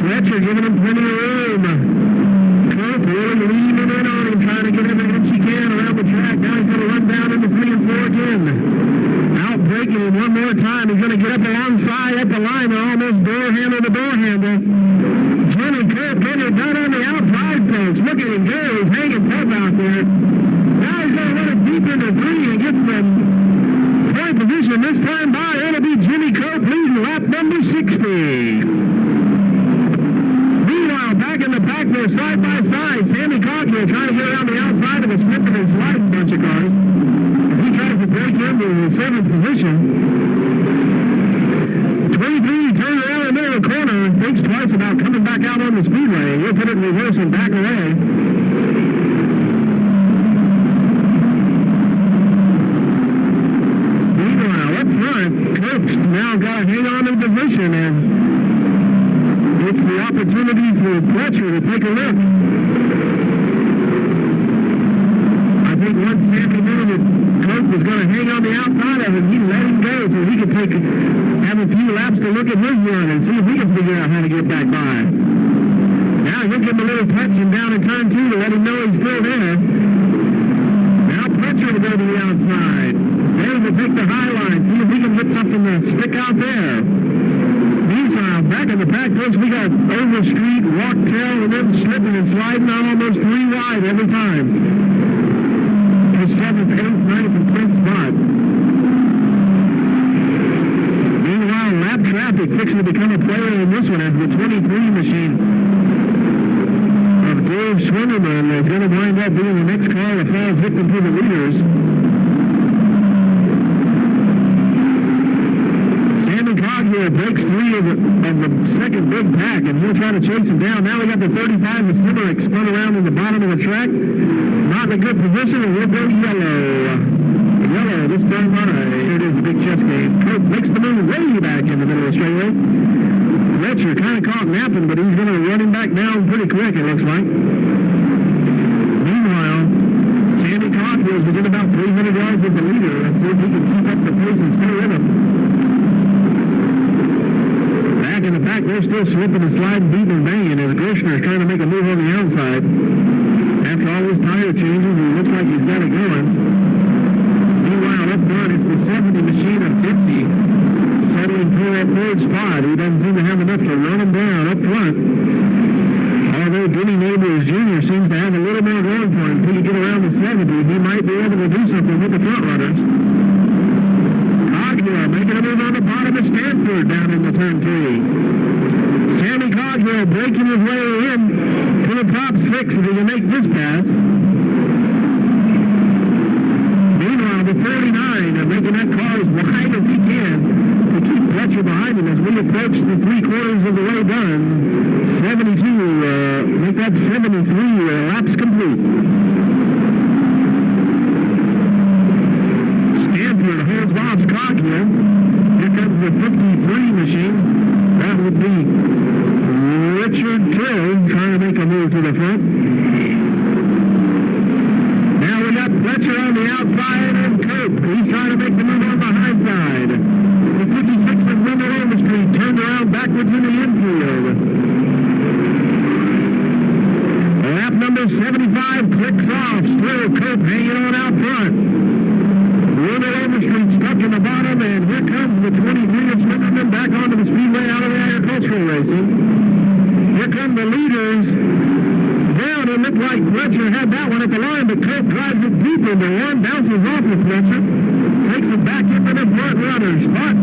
Fletcher giving him plenty of room. Cope really leaning in on him, trying to get everything she can around the track. Now he's going to run down into 3 and 4 again. Out breaking him one more time. He's going to get up alongside at the line and almost door handle to door handle. Jimmy Cope getting it done on the outside, folks. Look at him go. He's hanging tough out there. Now he's going to run it deep into 3 and get some point position. This time by, it'll be Jimmy Cope leading lap number 60. Meanwhile, back in the pack there, side by side, Sammy Coghill trying to get around the outside of a slipping and sliding bunch of cars. He tries to break into the 7th position. 23, turn around in the middle of the corner, thinks twice about coming back out on the speedway. He'll put it in reverse and back away. Meanwhile, up front, Cope's now got to hang on to the position, and it's the opportunity for Fletcher to take a look. I think once Sammy knew that Cope was going to hang on the outside of him, he let him go so he could have a few laps to look at his run and see if he can figure out how to get back by. Now he'll give him a little touch and down in turn 2 to let him know he's still there. Now Fletcher will go to the outside. Dave will take the high line, see if he can get something to stick out there. Meanwhile, back in the pack, folks, we got Overstreet, Walktail, and then slipping and sliding out almost 3 wide every time. The 7th, 8th, 9th, and 10th spot. Meanwhile, lap traffic fixing to become a player in this one as the 23 machine of Dave Schwindelman is going to wind up being the next car that falls victim to the leaders. Sammy Coghill breaks 3 of the second big pack, and he'll try to chase him down. Now we got the 35 with Simmerich spun around in the bottom of the track. Not in a good position, and we'll go yellow. yellow this time by. Here it is, the big chess game. Cope makes the move way back in the middle of the straightaway. Fletcher kind of caught napping, but he's going to run him back down pretty quick, it looks like. Meanwhile, Sandy Cogwell's within about 300 yards of the leader. Let's see if he can keep up the pace and stay with him. Back in the back, they're still slipping and sliding deep and banging as Gershner is trying to make a move on the outside. After all his tire changes, it looks like he's got it going. Meanwhile, up front, it's the 70 machine of Dipsy settling for that third spot. He doesn't seem to have enough to run him down up front. Although Denny Neighbors Jr. seems to have a little more going for him until you get around the 70, he might be able to do something with the front runners. Cogwell making a move on the bottom of Stanford down in the turn 3. Sammy Cogwell breaking his way in to the top 6 if he can make this pass. Meanwhile, the 49 making that car as wide as he can to keep Fletcher behind him as we approach the 3/4 of the way done. 72, make that 73 laps complete. Stanford holds off Cogwell. Here comes the 53 machine. That would be Richard Till trying to make a move to the front. Now we got Fletcher on the outside and Cope. He's trying to make the move on the high side. The 56 of Wendell Overstreet turned around backwards in the infield. Lap number 75 clicks off. Still Cope hanging on out front. Wendell Overstreet stuck in the bottom, and here comes the 23 of Smithman back onto the Speedway out of the agricultural racing. Here come the leaders. Down, it looked like Fletcher had that one at the line, but Cope drives it deep into one, bounces off of Fletcher, takes it back into the front runner spot.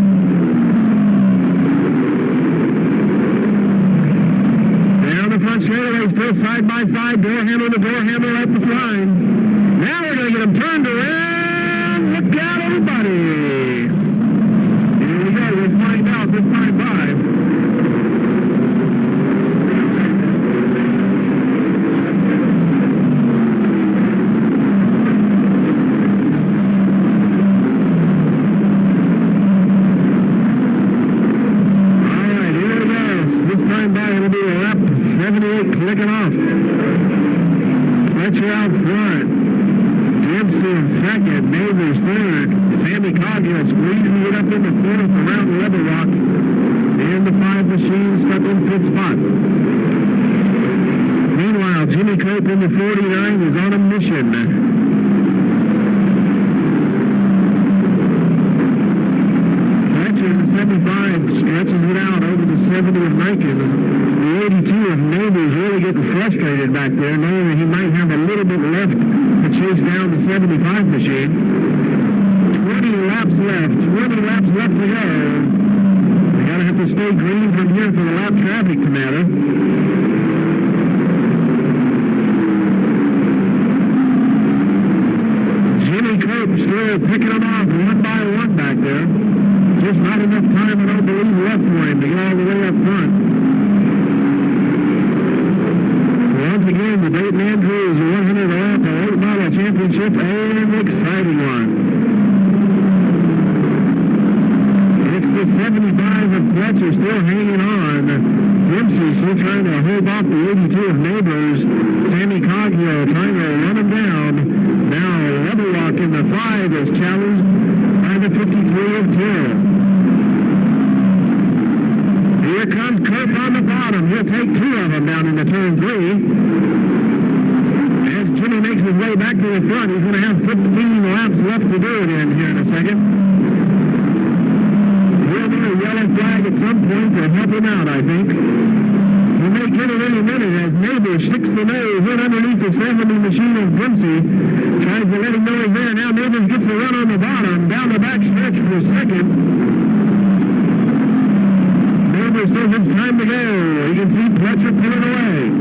Down the front straightaway, still side by side, door handle to door handle at the line. Now we're going to get him turned around. Look out, everybody. Here we go, we'll find out this time by. Clicking off. Fletcher out front. Gibson second. Neighbors third. Sammy Cogwell squeezing it up in the fourth around Level Rock. And the 5 machines stuck in 5th spot. Meanwhile, Jimmy Cope in the 49 is on a mission. Fletcher in the 75 stretches it out over the 70 of Rankin. The 82 of Neighbors really getting frustrated back there, knowing that he might have a little bit left to chase down the 75 machine. 20 laps left. 20 laps left to go. They gotta have to stay green from here for the lap traffic to matter. Jimmy Cope still picking them off one by one back there. Just not enough time, I don't believe, left for him to get all the way up front. Once again, the Dayton Andrews 100 lap, the 8-mile championship, an exciting one. It's the 75 of Fletcher still hanging on. Dempsey still trying to hold off the 82 of Neighbors. Sammy Cogwell trying to run him down. Now Level Rock in the 5 is challenged by the 53 of Till. Here comes Cope on the bottom. He'll take 2 of them down into turn 3. As Jimmy makes his way back to the front, he's going to have 15 laps left to do it in here in a second. He'll need a yellow flag at some point to help him out, I think. He may get it any minute as Neighbors 6 to nose in underneath the 70 machine of Dempsey. Tries to let him know he's there. Now Neighbors gets the run on the bottom, down the back stretch for a second. Neighbors says it's time to go. You can see Fletcher pulling away.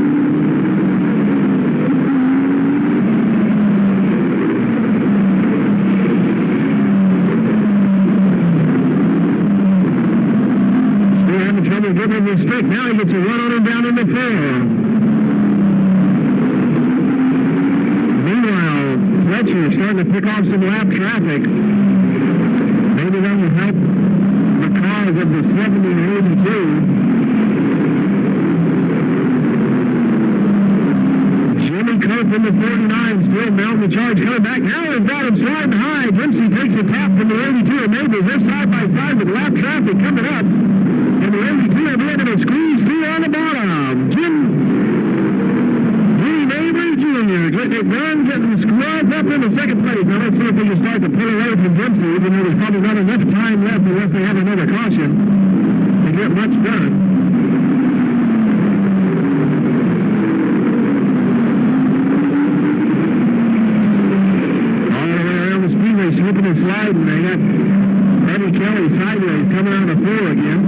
Still having trouble getting him straight. Now he gets a run on him down in the 4. Meanwhile, Fletcher they're starting to pick off some lap traffic. Maybe that will help the cars of the 70 and 82. Jimmy Cope in the 49 still mounting the charge, coming back. Now they've got him sliding high. Dempsey takes a tap from the 82 and Neighbors. They're side by side with lap traffic coming up. And the 82 will be able to squeeze through on the bottom. Neighbors Jr. getting it done, getting scrubbed up in the second place. Now let's see if they can start to pull away from Dempsey, even though there's probably not enough time left unless they have another caution to get much done. All the way around the Speedway, slipping and sliding. They got Eddie Kelly sideways coming out of the 4 again.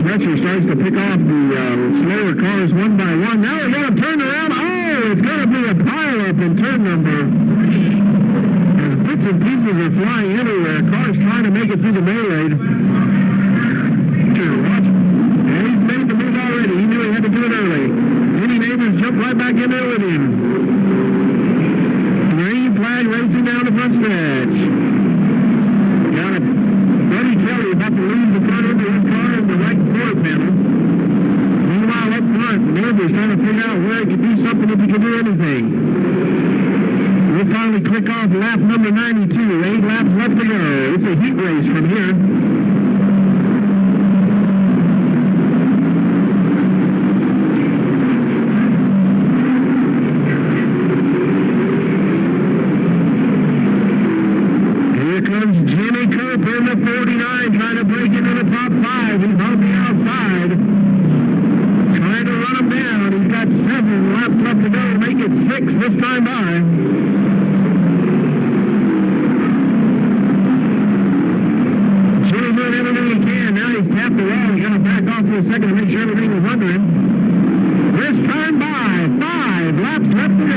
Pressure starts to pick off the slower cars one by one. Now we got to turn around. Oh, it's going to be a pileup in turn number. And bits and pieces are flying everywhere. Cars trying to make it through the melee. Watch. And he's made the move already. He knew he had to do it early. Any Neighbors jumped right back in there with him. Green flag racing down the front stretch. Got it. Buddy Kelly about to lose the front end of his car in the right quarter panel. Meanwhile, up front, Neighbors trying to figure out where he can do something if he can do anything. We'll finally click off lap number 92. 8 laps left to go. It's a heat race from here. This time by. Jimmy's doing everything he can. Now he's tapped the wall. He's going to back off for a second to make sure everything is under him. This time by. 5 laps left to go.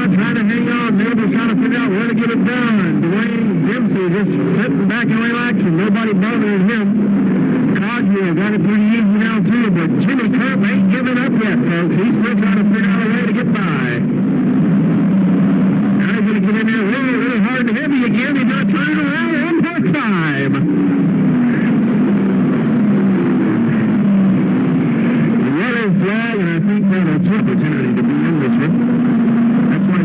Trying to hang on. Neighbors trying to figure out where to get it done. Dwayne Dempsey just sitting back and relaxing. Nobody bothering him. Cogwheel got it pretty easy now too, but Jimmy Cope ain't giving up yet, folks. He's still trying to figure out a way to get by. Now he's going to get in there really, really hard and heavy again. He's going to turn it around one more time. The yellow flag, and I think that's an opportunity to be in this one.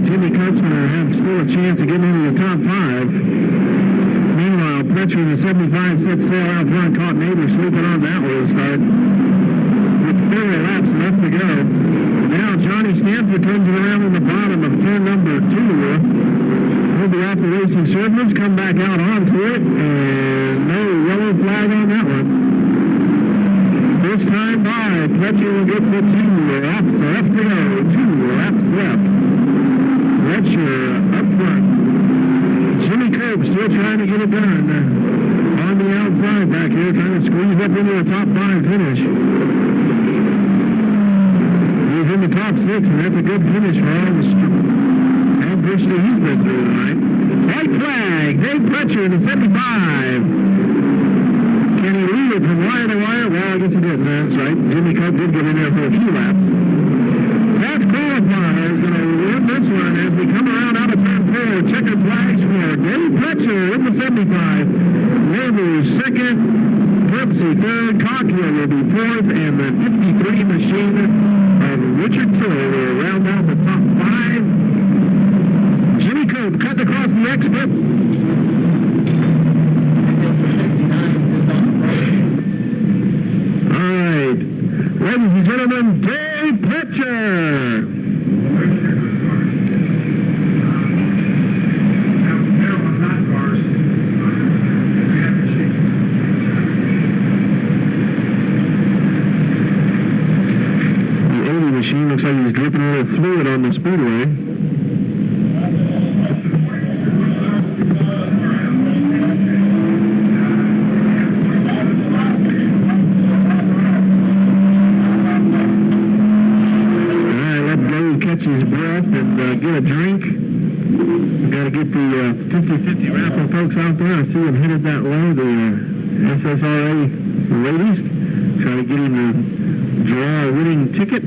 Jimmy Cope's going to have still a chance to get into the top 5. Meanwhile, Pletcher in the 75 set sail out front, caught Neighbors sleeping on that little start. With 4 laps left to go. Now Johnny Stanford comes around on the bottom of turn number 2. He'll be off the racing surface, come back out onto it, and no yellow flag on that one. This time by, Pletcher will get the 2 laps left to go. 2 laps left. Fletcher up front. Jimmy Cope still trying to get it done. On the outside back here, trying to squeeze up into the top 5 finish. He's in the top 6, and that's a good finish for all the adversity he's been through tonight. White flag, Dave Fletcher in the 75. Can he lead it from wire to wire? Well, I guess he didn't. That's right. Jimmy Cope did get in there for a few laps. That's qualifier is going to win this one as we come around out of turn 4. Checkered flags for Dave Fletcher in the 75. Neighbors second. Dempsey third. Cogwheel will be 4th. And the 53 machine of Richard Tiller will round out the top 5. Jimmy Cope cut across the exit. All right. Ladies and gentlemen, Dave Fletcher. Looks like he's dripping a little fluid on the Speedway. All right, let Dave catch his breath and and get a drink. We got to get the 50-50 raffle folks out there. I see them headed that way, the SSRA ladies. Try to get him to draw a winning ticket.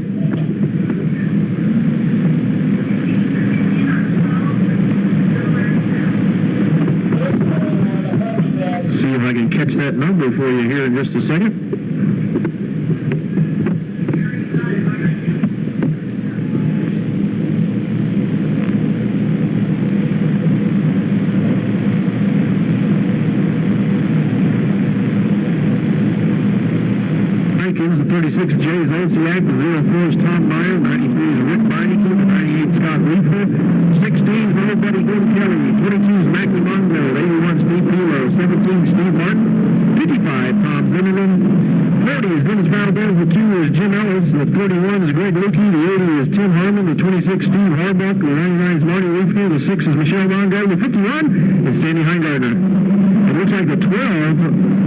See if I can catch that number for you here in just a second. The 36 Jay's Osiak, the 04 is Tom Meyer, 93 is Rick Meineke, the 98 Scott Reefer, 16 is Old Buddy Glenn Kelly, 22 is Mackie Mongo, 81 Steve Pilo, 17 Steve Martin, 55 Tom Zimmerman, 40 is Dennis Valdez, the 2 is Jim Ellis, the 41 is Greg Lukey, the 80 is Tim Harmon, the 26 Steve Harbuck, the 99 is Marty Reefer, the 6 is Michelle Mongo, the 51 is Sandy Heingardner. It looks like the 12...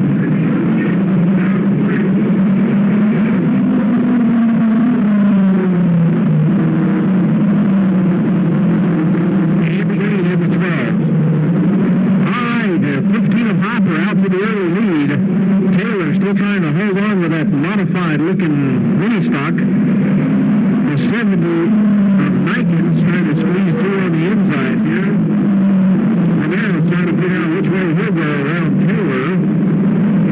looking mini stock. The 70 of Nikons trying to squeeze through on the inside here. And now it's trying to figure out which way he'll go around Taylor.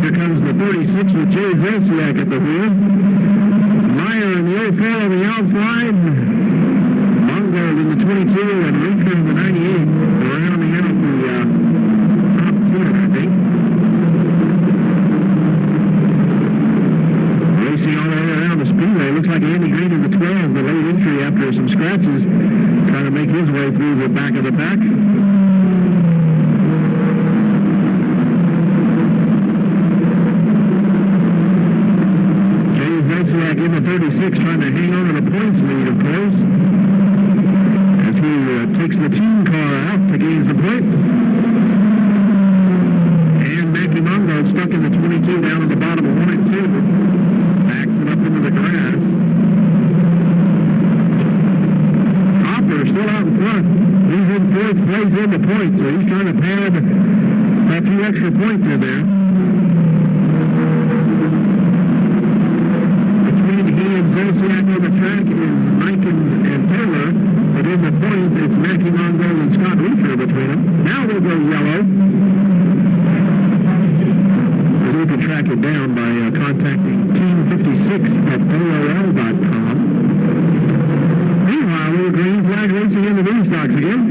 Here comes the 36 with Jay Zosiak at the wheel. Meyer in the 04 on the outside. Mongo in the 22 and Reefer in the 98. Rounding out the top 10, I think. All the way around the Speedway. Looks like Andy Green in the 12, the late entry after some scratches, trying to make his way through the back of the pack. Jay Zosiak in the 36 trying to hang on to the points lead, of course, as he takes the team car out to gain some points. And Mackie Mongo stuck in the 22 down at the bottom of 1 and 2. Up into the grass. Hopper still out in front. He's in fourth place in the points, so he's trying to pad a few extra points in there. Between he and Zosiak on the track is Nikons and Taylor, but in the points it's Mackie Mongo and Scott Reefer between them. Now we'll go yellow. You can track it down by contacting Team56 at AOL.com. Meanwhile, we're green flag racing in the mini stocks again.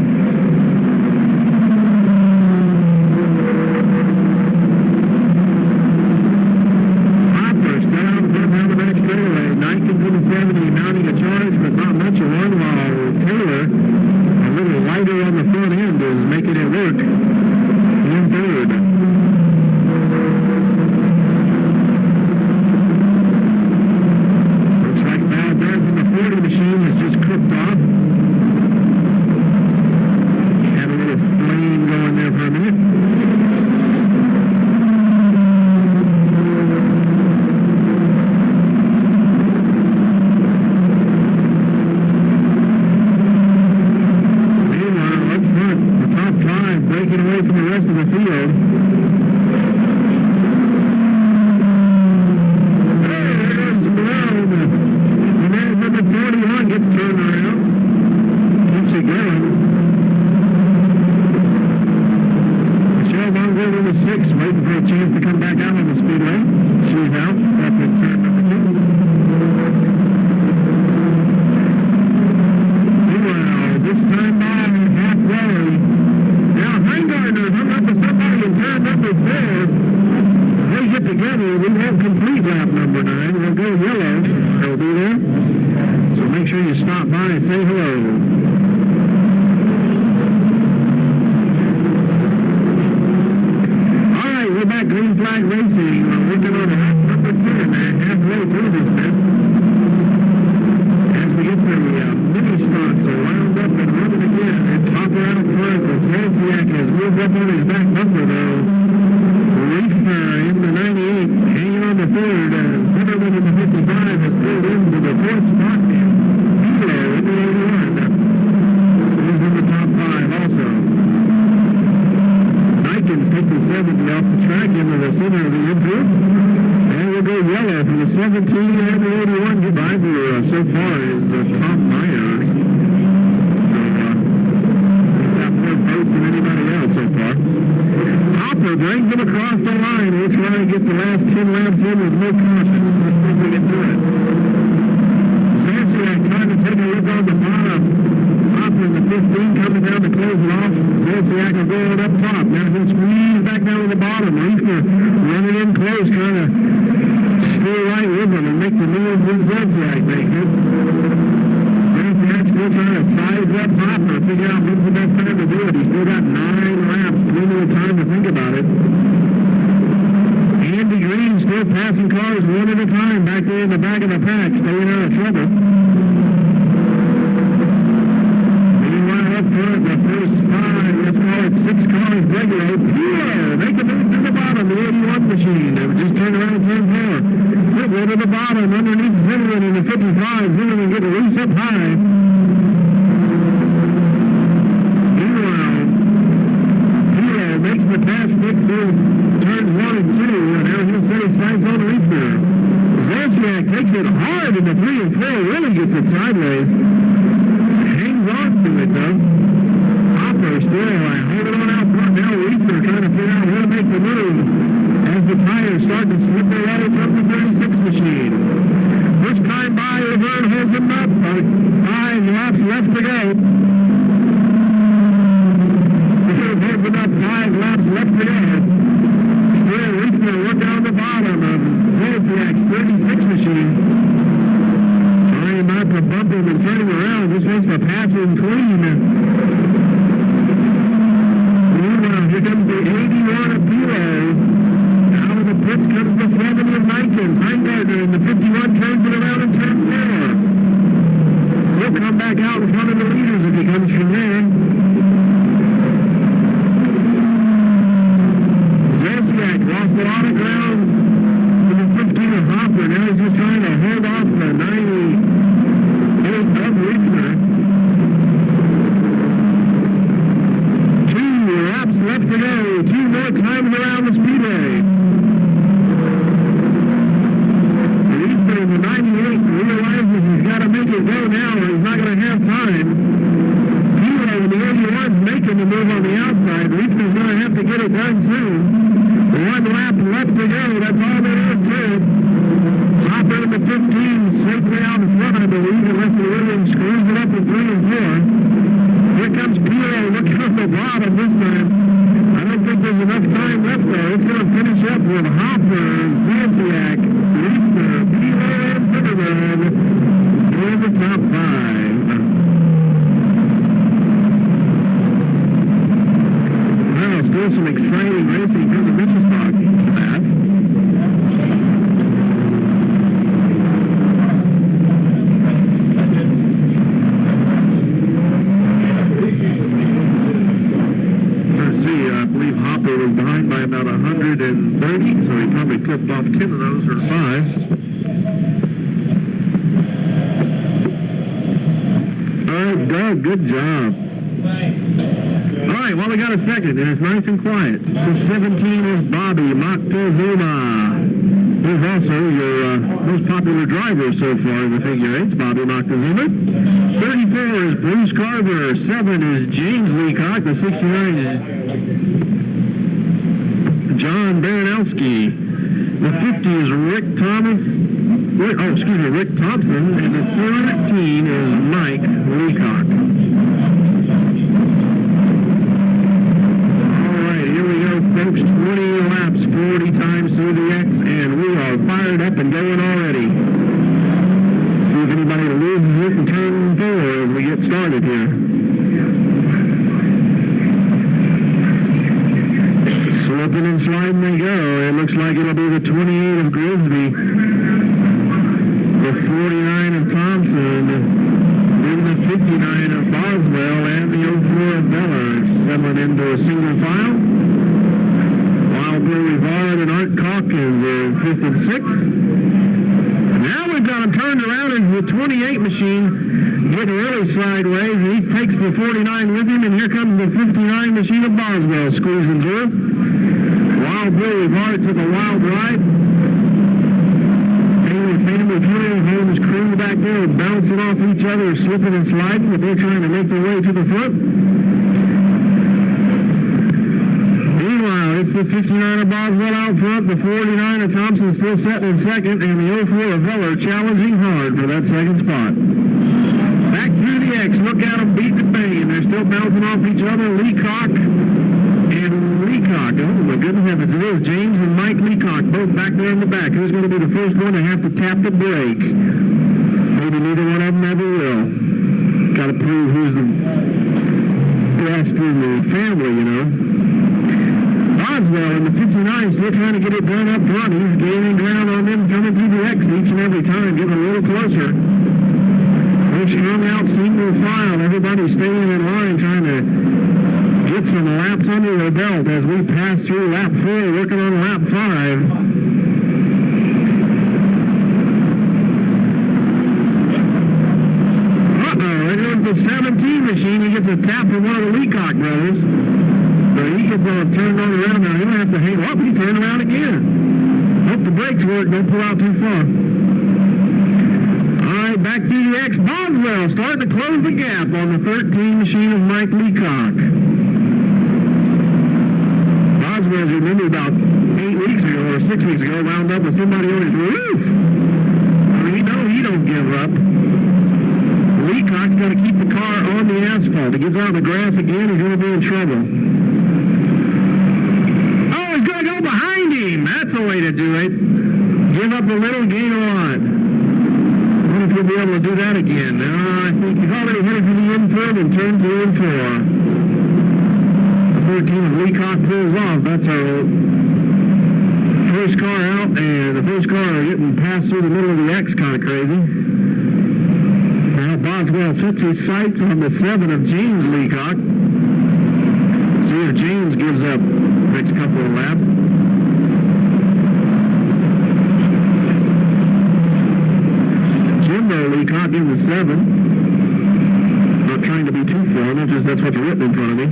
Hopper still out in front down the back straightaway. Nikons in the 70, mounting a charge, but not much of one, while Taylor, a little lighter on the front end, is making it work in third. Machine is just cooked off. Had a little flame going there for a minute. Meanwhile, up front, the top five breaking away from the rest of the field. Turned around, keeps it going. Michelle Mongo in the 6, waiting for a chance to come back out on the Speedway. She's out after turn number 2. Meanwhile, this time by halfway. Now Heingardner hung up to somebody in turn number 4. If they get together, we won't complete lap number 9. We'll go yellow. They'll be there. So make sure you stop by and say hello. All right, we're back green flag racing. We're working on lap number 10, halfway through this bit. As we get the mini stocks wound up and running again, it's Hopper out front. Zosiak has moved up on his back bumper, though. Reefer in the 98, hanging on the third. Zimmerman in the 55 has pulled into the fourth spot. In the 81. into the center of the infield. And we'll go yellow for the 17 and the 81. Goodbye for so far is Tom Myers. So, he's got more votes than anybody else so far. Hopper brings him across the line. We'll try to get the last 10 laps in with no caution. Let's see if we can do it. Zanciak trying to take a look on the bottom. Hopper in the 15 coming down to close it off. Zanciak will go up top. Now he'll squeeze back down to the bottom. Leifner running in close, trying to stay right with him and make the move with Zanciak make it. Zanciak still trying to size up Hopper, figure out what's the best time to do it. He's still got 9 laps, plenty of time to think about it. Andy Green still passing cars one at a time back there in the back of the pack, staying out of trouble. Meanwhile, up front, the first 5, let's call it 6 cars regulate. Pilo, make a move to the bottom, the 81 machine. They were just turned around and turned 4. Put one to the bottom, underneath Zimmerman in the 55. Zimmerman getting loose up high. Meanwhile, Pilo makes the pass quick through turns 1 and 2, and now he'll set his sights on Leifner. Zanciak takes it hard in the 3 and 4, really gets it sideways. Hangs on to it, though. Hopper still holding on out front. Now Leifner trying to figure out where to make the move as the tires start to slip away from the 36 machine. First time by, Laverne holds him up. 5 laps left to go. Holds him up, 5 laps left to go. Still, Leifner work down the bottom of Zanciak's 36 machine. Trying not to bump him and turn him around. Just wants to pass him clean. Meanwhile, here comes the 81 of Pilo. Out of the pits comes the 70 of Michael. Heinberger in the 51 turns it around in turn 4. He'll come back out in front of the leaders if he comes from there. Zanciak lost a lot of ground to the 15 of Hopper. Now he's just trying to hold off the 98 of Leifner. 2 laps left to go. 2 more times around the Speedway. Leifner in the 98 realizes he's got to make it go now or he's not going to have time. Pilo in the 81's making the move on the outside. Leifner's going to have to get it done soon. 1 lap left to go. That's all there is to it. Hopper in the 15 safely out in front, I believe, unless the Williams screws it up in 3 and 4. Here comes Pilo looking at the bottom this time. I don't think there's enough time left though. It's going to finish up with Hopper, Zanciak, Leifner, Pilo, and Zimmerman in the top 5. Well, still some exciting racing from the Mississauga class. Let's see, I believe Hopper was behind by about 130, so he probably clipped off 10 of those or 5. All right, Doug, good job. All right, well, we got a second, and it's nice and quiet. The 17 is Bobby Moctezuma. He's also your most popular driver so far in the figure 8s, Bobby Moctezuma. 34 is Bruce Carver. 7 is James Leacock. The 69 is John Baranowski. The 50 is Rick Thompson. And the 13 is Mike Leacock. Folks, 20 laps, 40 times through the X, and we are fired up and going already. See if anybody loses it in turn 4 as we get started here. Slipping and sliding they go. It looks like it'll be the 28 of Grisby, the 49 of Thompson, then the 59 of Boswell, and the 04 of Miller. Settling into a single file. Billy Vard and Art Calkins are 5th and 6th. Now we've got them turned around into the 28 machine, getting really sideways, and he takes the 49 with him, and here comes the 59 machine of Boswell squeezing through. Wild Bill Rivard took a wild ride. Taylor family funeral home's crew back there bouncing off each other, slipping and sliding, but they're trying to make their way to the front. Meanwhile, it's the 59 of Boswell out front, the 49 of Thompson still sitting in second, and the 04 of Heller challenging hard for that second spot. Back through the X, look at them beat the Bane. They're still bouncing off each other. Leacock and Leacock. Oh my goodness heavens, it is James and Mike Leacock, both back there in the back. Who's going to be the first one to have to tap the brake? Maybe neither one of them ever will. Got to prove who's the best in the family, you know. Boswell in the 59 still trying to get it done up front. He's gaining ground on them coming through the X each and every time, getting a little closer. They're strung out single file. Everybody staying in line trying to get some laps under their belt as we pass through lap 4, working on lap 5. There goes the 17 machine. He gets a tap from one of the Leacock brothers. So he gets turned on around now. He'll have to hang up. He turned around again. Hope the brakes work. Don't pull out too far. All right, back to the X. Boswell starting to close the gap on the 13 machine of Mike Leacock. Boswell, as you remember, about 8 weeks ago or 6 weeks ago, wound up with somebody on his roof. I mean, he don't give up. Leacock's got to keep the car on the asphalt. If he gets out on the grass again, he's going to be in trouble. Oh, he's going to go behind him. That's the way to do it. Give up a little, gain a lot. I wonder if he'll be able to do that again. I think he's already headed for the infield and turned to in 4. The 13 of Leacock pulls off. That's our first car out, and the first car getting passed through the middle of the X, kind of crazy. Now Boswell sets his sights on the 7 of James Leacock. See if James gives up next couple of laps. Jimbo Leacock in the 7. Not trying to be too formal, just that's what you're written in front of me.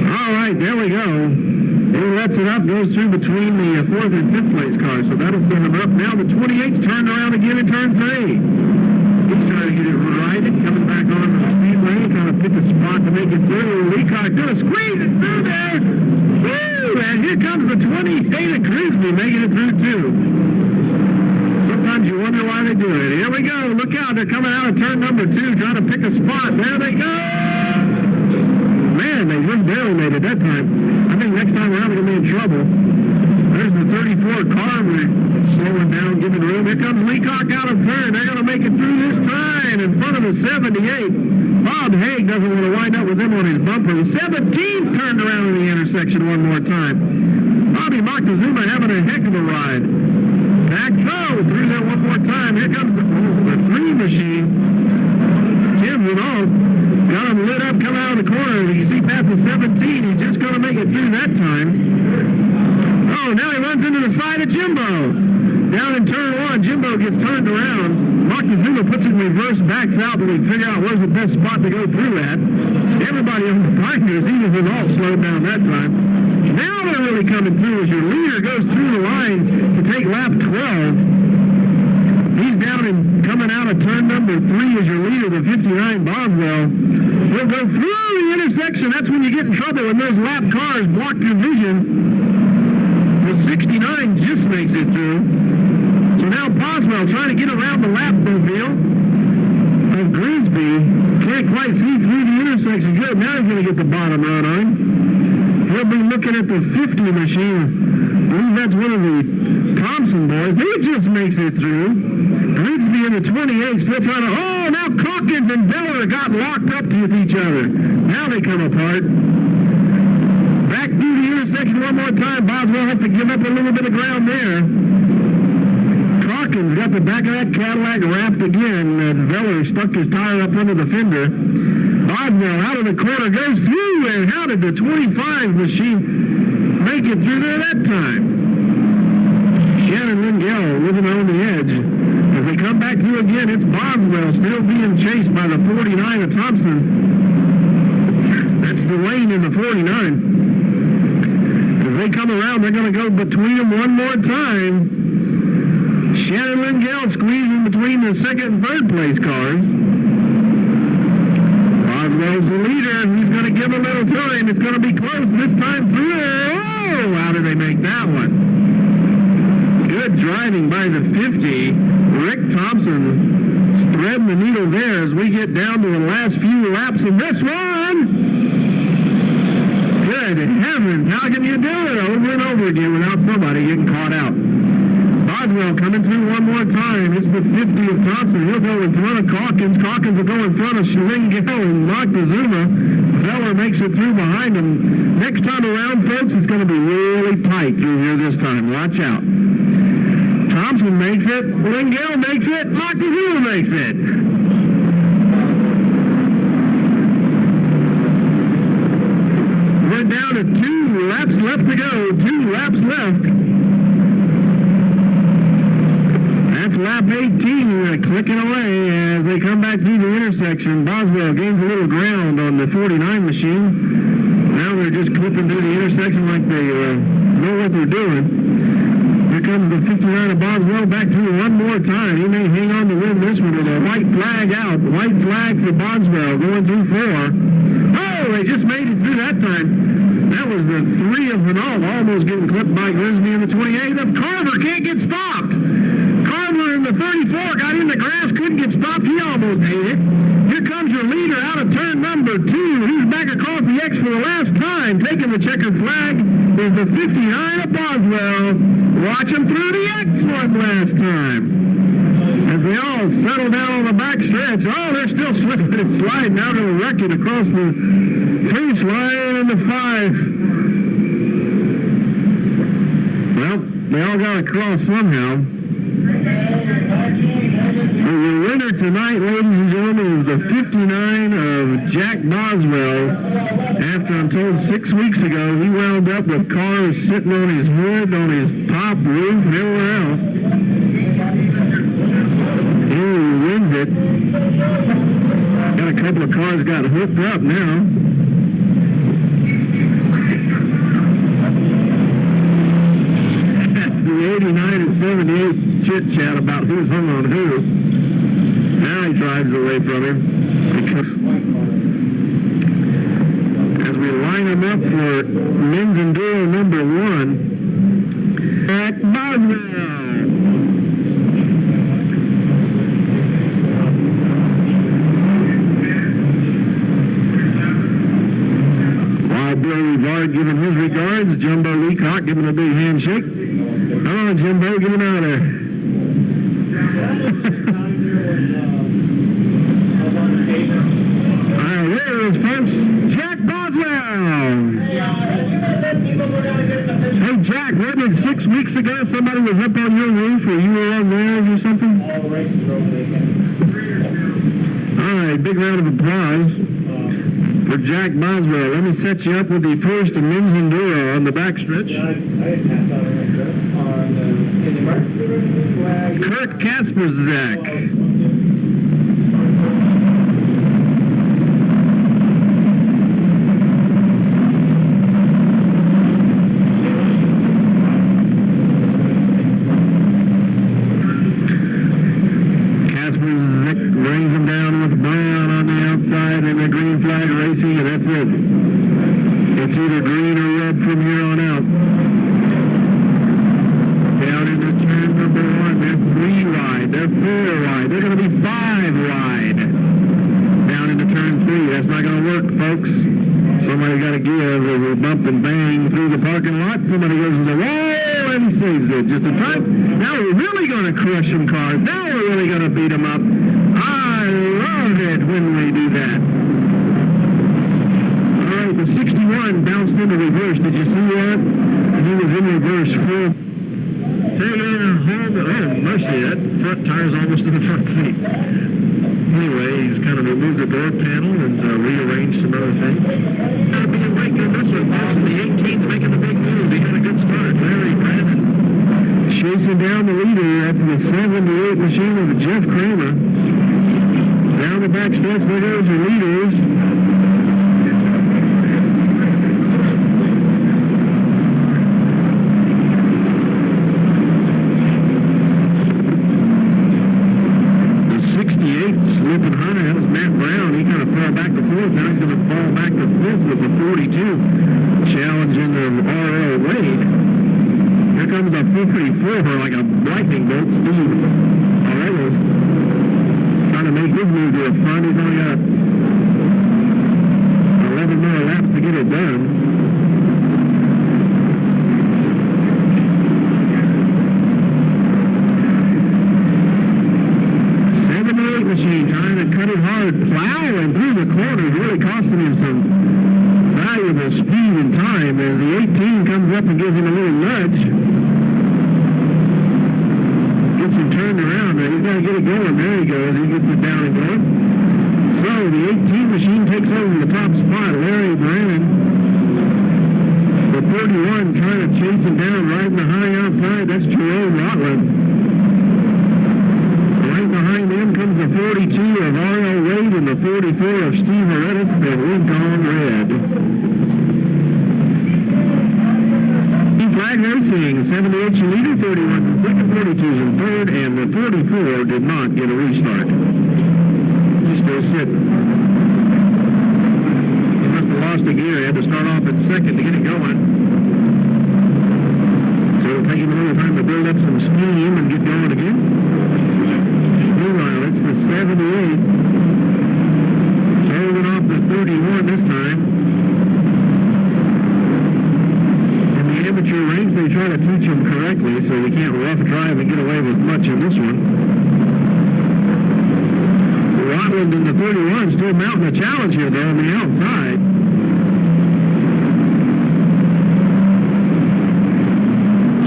All right, there we go. He lets it up, goes through between the 4th and 5th place cars, so that'll send him up. Now the 28's turned around again in turn 3. He's trying to get it righted, coming back on to the Speedway, trying to pick a spot to make it through. Leacock gonna squeeze it through there. Woo! And here comes the 28 of Grisby making it through too. Sometimes you wonder why they do it. Here we go. Look out. They're coming out of turn number 2, trying to pick a spot. There they go. Man, they just barely made it that time. I think next time around they're going to be in trouble. There's the 34 car. We're slowing down, giving room. Here comes Leacock out of turn. They're going to make it through this time in front of the 78. Bob Haig doesn't want to wind up with him on his bumper. The 17's turned around in the intersection one more time. Bobby Moctezuma having a heck of a ride. Back through there one more time. Here comes the 3 machine. Tim Renault got him lit up, coming out of the corner. You see past the 17. He's just going to make it through that time. Oh, now he runs into the side of Jimbo. Down in turn 1, Jimbo gets turned around. Moctezuma puts it in reverse, backs out, but we figure out where's the best spot to go through at. Everybody on the binders, even Renault slowed down that time. Now they're really coming through as your leader goes through the line to take lap 12. He's down and coming out of turn number 3 as your leader, the 59 Boswell. He'll go through the intersection. That's when you get in trouble, when those lap cars block your vision. The 69 just makes it through. So now Boswell trying to get around the lap mobile of Grisby. Can't quite see through the intersection. Good. Now he's going to get the bottom run on him. He'll be looking at the 50 machine. I believe that's one of the Thompson boys. He just makes it through. Grisby in the 28 still trying to... Oh, now Calkins and Miller got locked up with each other. Now they come apart. Back through the intersection one more time. Boswell has to give up a little bit of ground there. Calkins got the back of that Cadillac wrapped again. Veller stuck his tire up under the fender. Boswell out of the corner goes through, and how did the 25 machine make it through there that time? Shannon Lingell living on the edge. As they come back through again, it's Boswell still being chased by the 49 of Thompson. That's the lane in the 49. they come around, they're going to go between them one more time. Shannon Lingell squeezing between the second and third place cars. Boswell's the leader. He's going to give a little time. It's going to be close this time through. Oh, how did they make that one? Good driving by the 50. Rick Thompson threading the needle there as we get down to the last few laps of this one. Good heavens, how can you do it over and over again without somebody getting caught out? Boswell coming through one more time. It's the 50 of Thompson. He'll go in front of Calkins. Calkins will go in front of Lingell and Moctezuma. Feller makes it through behind him. Next time around, folks, it's going to be really tight through here this time. Watch out. Thompson makes it. Lingell makes it. Moctezuma makes it. We're down to 2 laps left to go. 2 laps left. That's lap 18, clicking away as they come back through the intersection. Boswell gains a little ground on the 49 machine. Now they're just clipping through the intersection like they know what they're doing. Here comes the 59 of Boswell back through one more time. He may hang on to win this one with a white flag out. White flag for Boswell going through 4. Oh, they just made it through that time. That was the 3 of Hinault almost getting clipped by Grisby in the 28. Of Carver can't get stopped. Carver in the 34 got in the grass, couldn't get stopped. He almost ate it. Here comes your leader out of turn number 2. He's back across the X for the last time. Taking the checkered flag is the 59 of Boswell. Watch him through the X one last time. As they all settle down on the back stretch. Oh, they're still slipping and sliding out of the wreckage across the finish line in the 5. Well, they all got across somehow. The winner tonight, ladies and gentlemen, is the 59 of Jack Boswell. After, I'm told, 6 weeks ago, he wound up with cars sitting on his hood, on his top roof, and everywhere else. He wins it. Got a couple of cars got hooked up now. The 89 and 78 chit-chat about who's hung on who. Now he drives away from him. As we line him up for men's enduro number 1, Jack Boswell. While Bill Rivard giving his regards, Jumbo Leacock giving a big handshake. Come on, Jimbo, get him out of there. All right, here it is, folks. Jack Boswell. Hey, Jack, wasn't it 6 weeks ago somebody was up on your roof or you were on theirs or something? All right, big round of applause for Jack Boswell. Let me set you up with the first men's enduro on the backstretch. Kurt Kasperzak. Kasperzak brings him down with brown on the outside and the green flag racing, and that's it. It's either green or red from here on out. Down into turn number 1, they're 3 wide, they're 4 wide, they're going to be 5 wide. Down into turn 3, that's not going to work, folks. Somebody got to give as we bump and bang through the parking lot. Somebody goes to the wall and saves it. Just a time. Now we're really going to crush some cars. Now we're really going to beat them up. I love it when we do that. All right, the 61 bounced into reverse. Did you see that? He was in reverse full. Taylor home. Oh, mercy, that front tire's almost in the front seat. Anyway, he's kind of removed the door panel and rearranged some other things. Got to be a right good this one, folks. The 18's making a big move. He got a good start. Larry Brandon chasing down the leader after the 78 machine of Jeff Kramer. Down the back stretch, there goes your leaders. fourth. Now he's going to fall back to fifth with the 42. Challenging the R.L. Wade. Here comes a 54 like a lightning bolt. Steve Arella's trying to make his move to the front. He's only got 11 more laps to get it done. 78 machine trying to cut it hard, plowing through the corners, really costing him some valuable speed and time as the 18 comes up and gives him a little nudge. Gets him turned around. Now he's got to get it going. There he goes. He gets it down and going. So the 18 machine takes over the top spot. Larry Brannon, the 31, trying to chase him down right in the high outside. That's Jerome Rotland. Right behind him comes the 42 of R.L. Wade and the 44 of Steve Arella's and Lincoln Red. Flag Racing, 78 leader, 31 in second, 42's in third, and the 44 did not get a restart. He's still sitting. He must have lost a gear. He had to start off at second to get it going. So it'll take him a little time to build up some steam and get going again. Meanwhile, it's the 78. Holding off the 31 this time. Amateur range, they try to teach him correctly so he can't rough drive and get away with much in this one. Rotland in the 31 still mounting a challenge here though on the outside.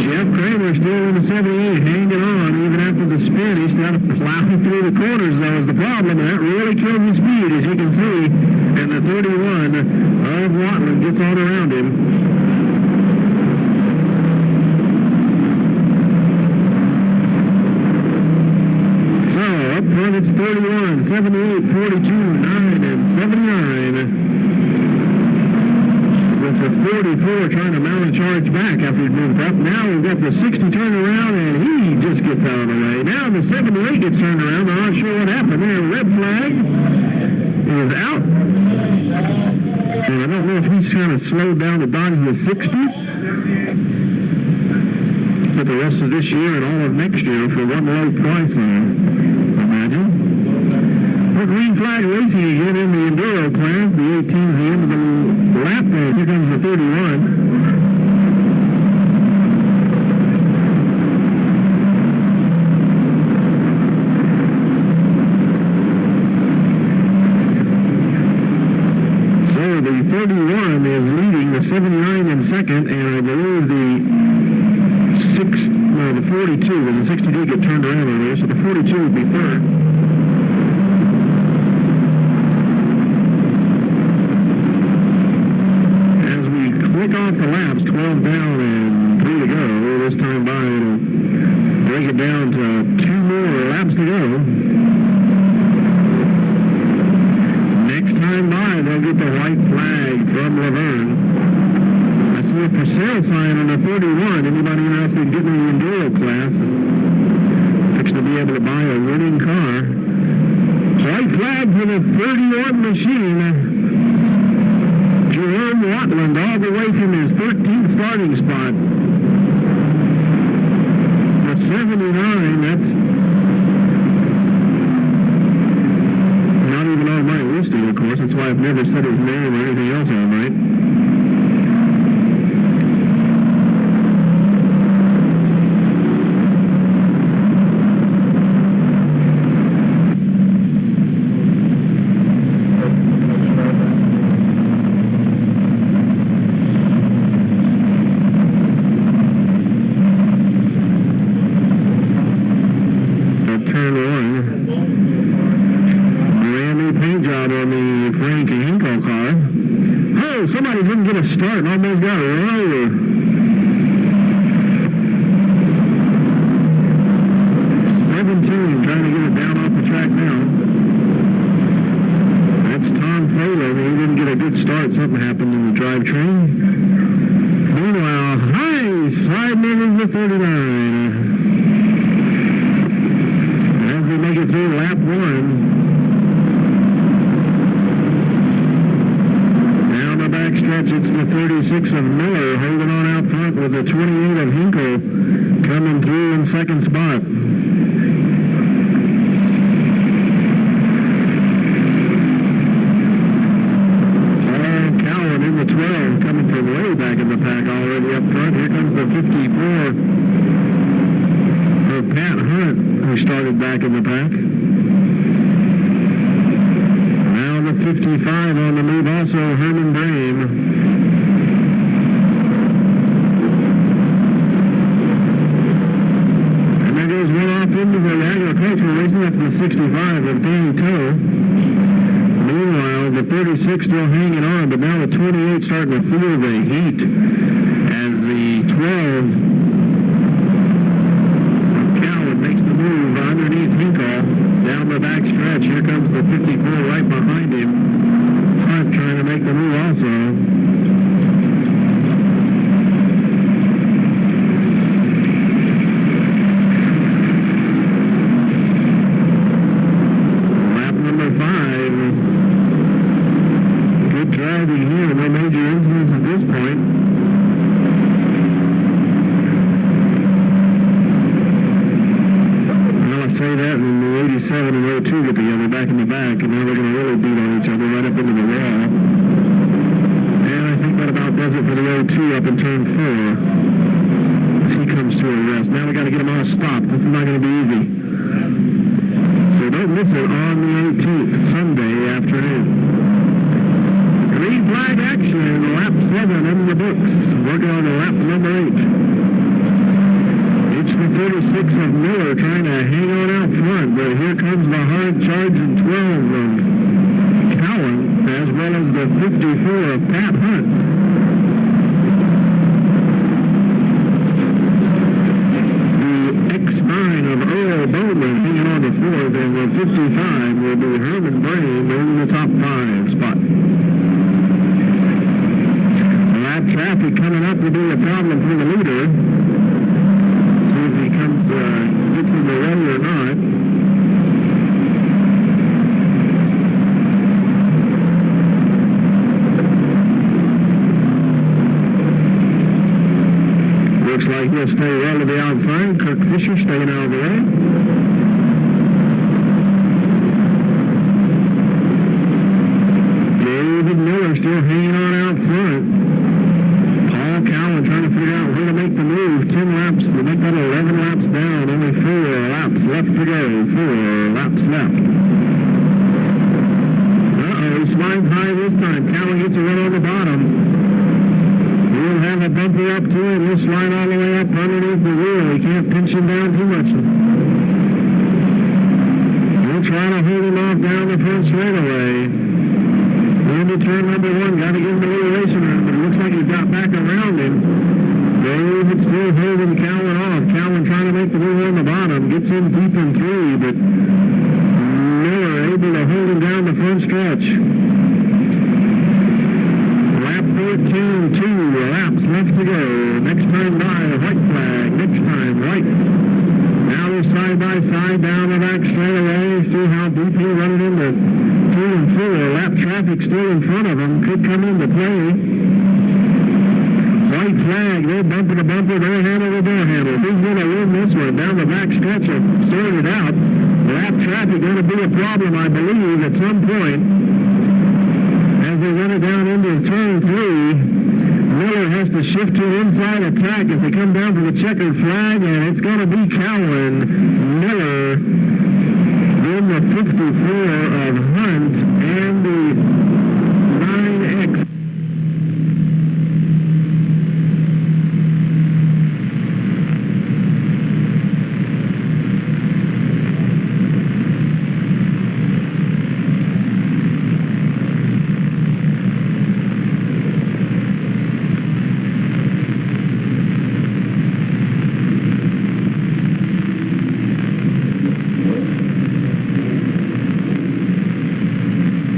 Jeff Kramer still in the 78, hanging on even after the spin. He's got to plow through the corners though is the problem, and that really kills his speed as you can see. And the 31 of Rotland gets on around him. Up front it's 31, 78, 42, 9, and 79. With the 44 trying to mount a charge back after he's moved up. Now we've got the 60 turned around and he just gets out of the way. Now the 78 gets turned around. I'm not sure what happened there. Red flag is out. And I don't know if he's trying to slow down to dodge the 60. For the rest of this year and all of next year for one low price on him. For green flag racing again in the Enduro class. The 18's the end of the lap there. Here comes the 31. So the 31 is leading the 79 in second, and I believe the 42, and the 60 did get turned around on there, so the 42 would be third. Click off the laps, 12 down and 3 to go. This time by, it'll break it down to 2 more laps to go. Next time by, they'll get the white flag from Laverne. I see a for sale sign on the 31. Anybody interested in getting the Enduro class? Fixing to be able to buy a winning car. White flag for the 31 machine. Jerome Rotland all the way from his 13th starting spot. The 79, that's not even on my listing, of course. That's why I've never said his name or anything else on, right? Somebody didn't get a start and almost got run over. 17 trying to get it down off the track now. That's Tom Phelan. He didn't get a good start. Something happened in the drivetrain. Meanwhile, Hines sliding in the 39. As we make it through lap 1. backstretch, it's the 36 of Miller holding on out front with the 28 of Hinkle coming through in second spot. Cowan in the 12 coming from way back in the pack already up front. Here comes the 54 for Pat Hunt, who started back in the pack. 55 on the move, also Herman Brame. And there goes one off into the agricultural racing. That's the 65 of Danny Toe. Meanwhile, the 36 still hanging on, but now the 28 starting to feel the heat as the 12 of Cowan makes the move underneath Hinkle. Down the back stretch, here comes the 54 right behind him. Hunt trying to make the move also. Lap number 5. Good driving here, no major incidents at this point. Say that, and the 87 and 02 get together back in the back, and now they're going to really beat on each other right up into the wall. And I think that about does it for the 02 up in turn 4. As he comes to a rest. Now we got to get him on a stop. This is not going to be easy. So don't miss it on the 18th, Sunday afternoon. Green flag action, lap 7 in the books. Working on the lap number 8. It's the 36 of Miller trying to hang on out front, but here comes the hard charging 12 of Cowan, as well as the 54 of Pat Hunt. The X9 of Earl Bowman hanging on the 4th, and the 55 will be Herman Brame in the top 5 spot. Lap traffic coming up will be a problem for the leader. Gets in the way or not. Looks like he'll stay well to the outside. Kirk Fisher staying out of the way. David Miller still hanging on out front. Paul Cowan trying to figure out where to make the move. 10 laps, to make that 11 laps down. Only 4 laps left to go. 4 laps left. Uh-oh, he slides high this time. Cowan gets a run on the bottom. He'll have a bumper up to it. He'll slide all the way up underneath the wheel. He can't pinch him down too much. He'll try to hold him off down the front straightaway. Into turn number 1, got to give him a little racing room, but it looks like he got back around him. David still holding Cowan off. Cowan trying to make the move on the bottom, gets in deep in 3, but Miller able to hold him down the front stretch. Lap 14, 2 laps left to go. Next time by, a white flag. Next time, white. Now they're side by side down the back straightaway. See how deep he'll run it into 2 and 4. Lap traffic still in front of them. Could come into play. White flag. They're bumper to bumper. Door handle to door handle. Who's going to win this one? Down the back stretch will sort it out. Lap traffic going to be a problem, I believe, at some point. As they run it down into turn 3. Miller has to shift to an inside attack if they come down for the checkered flag, and it's going to be Cowan. Miller, then the 54 of Hunt,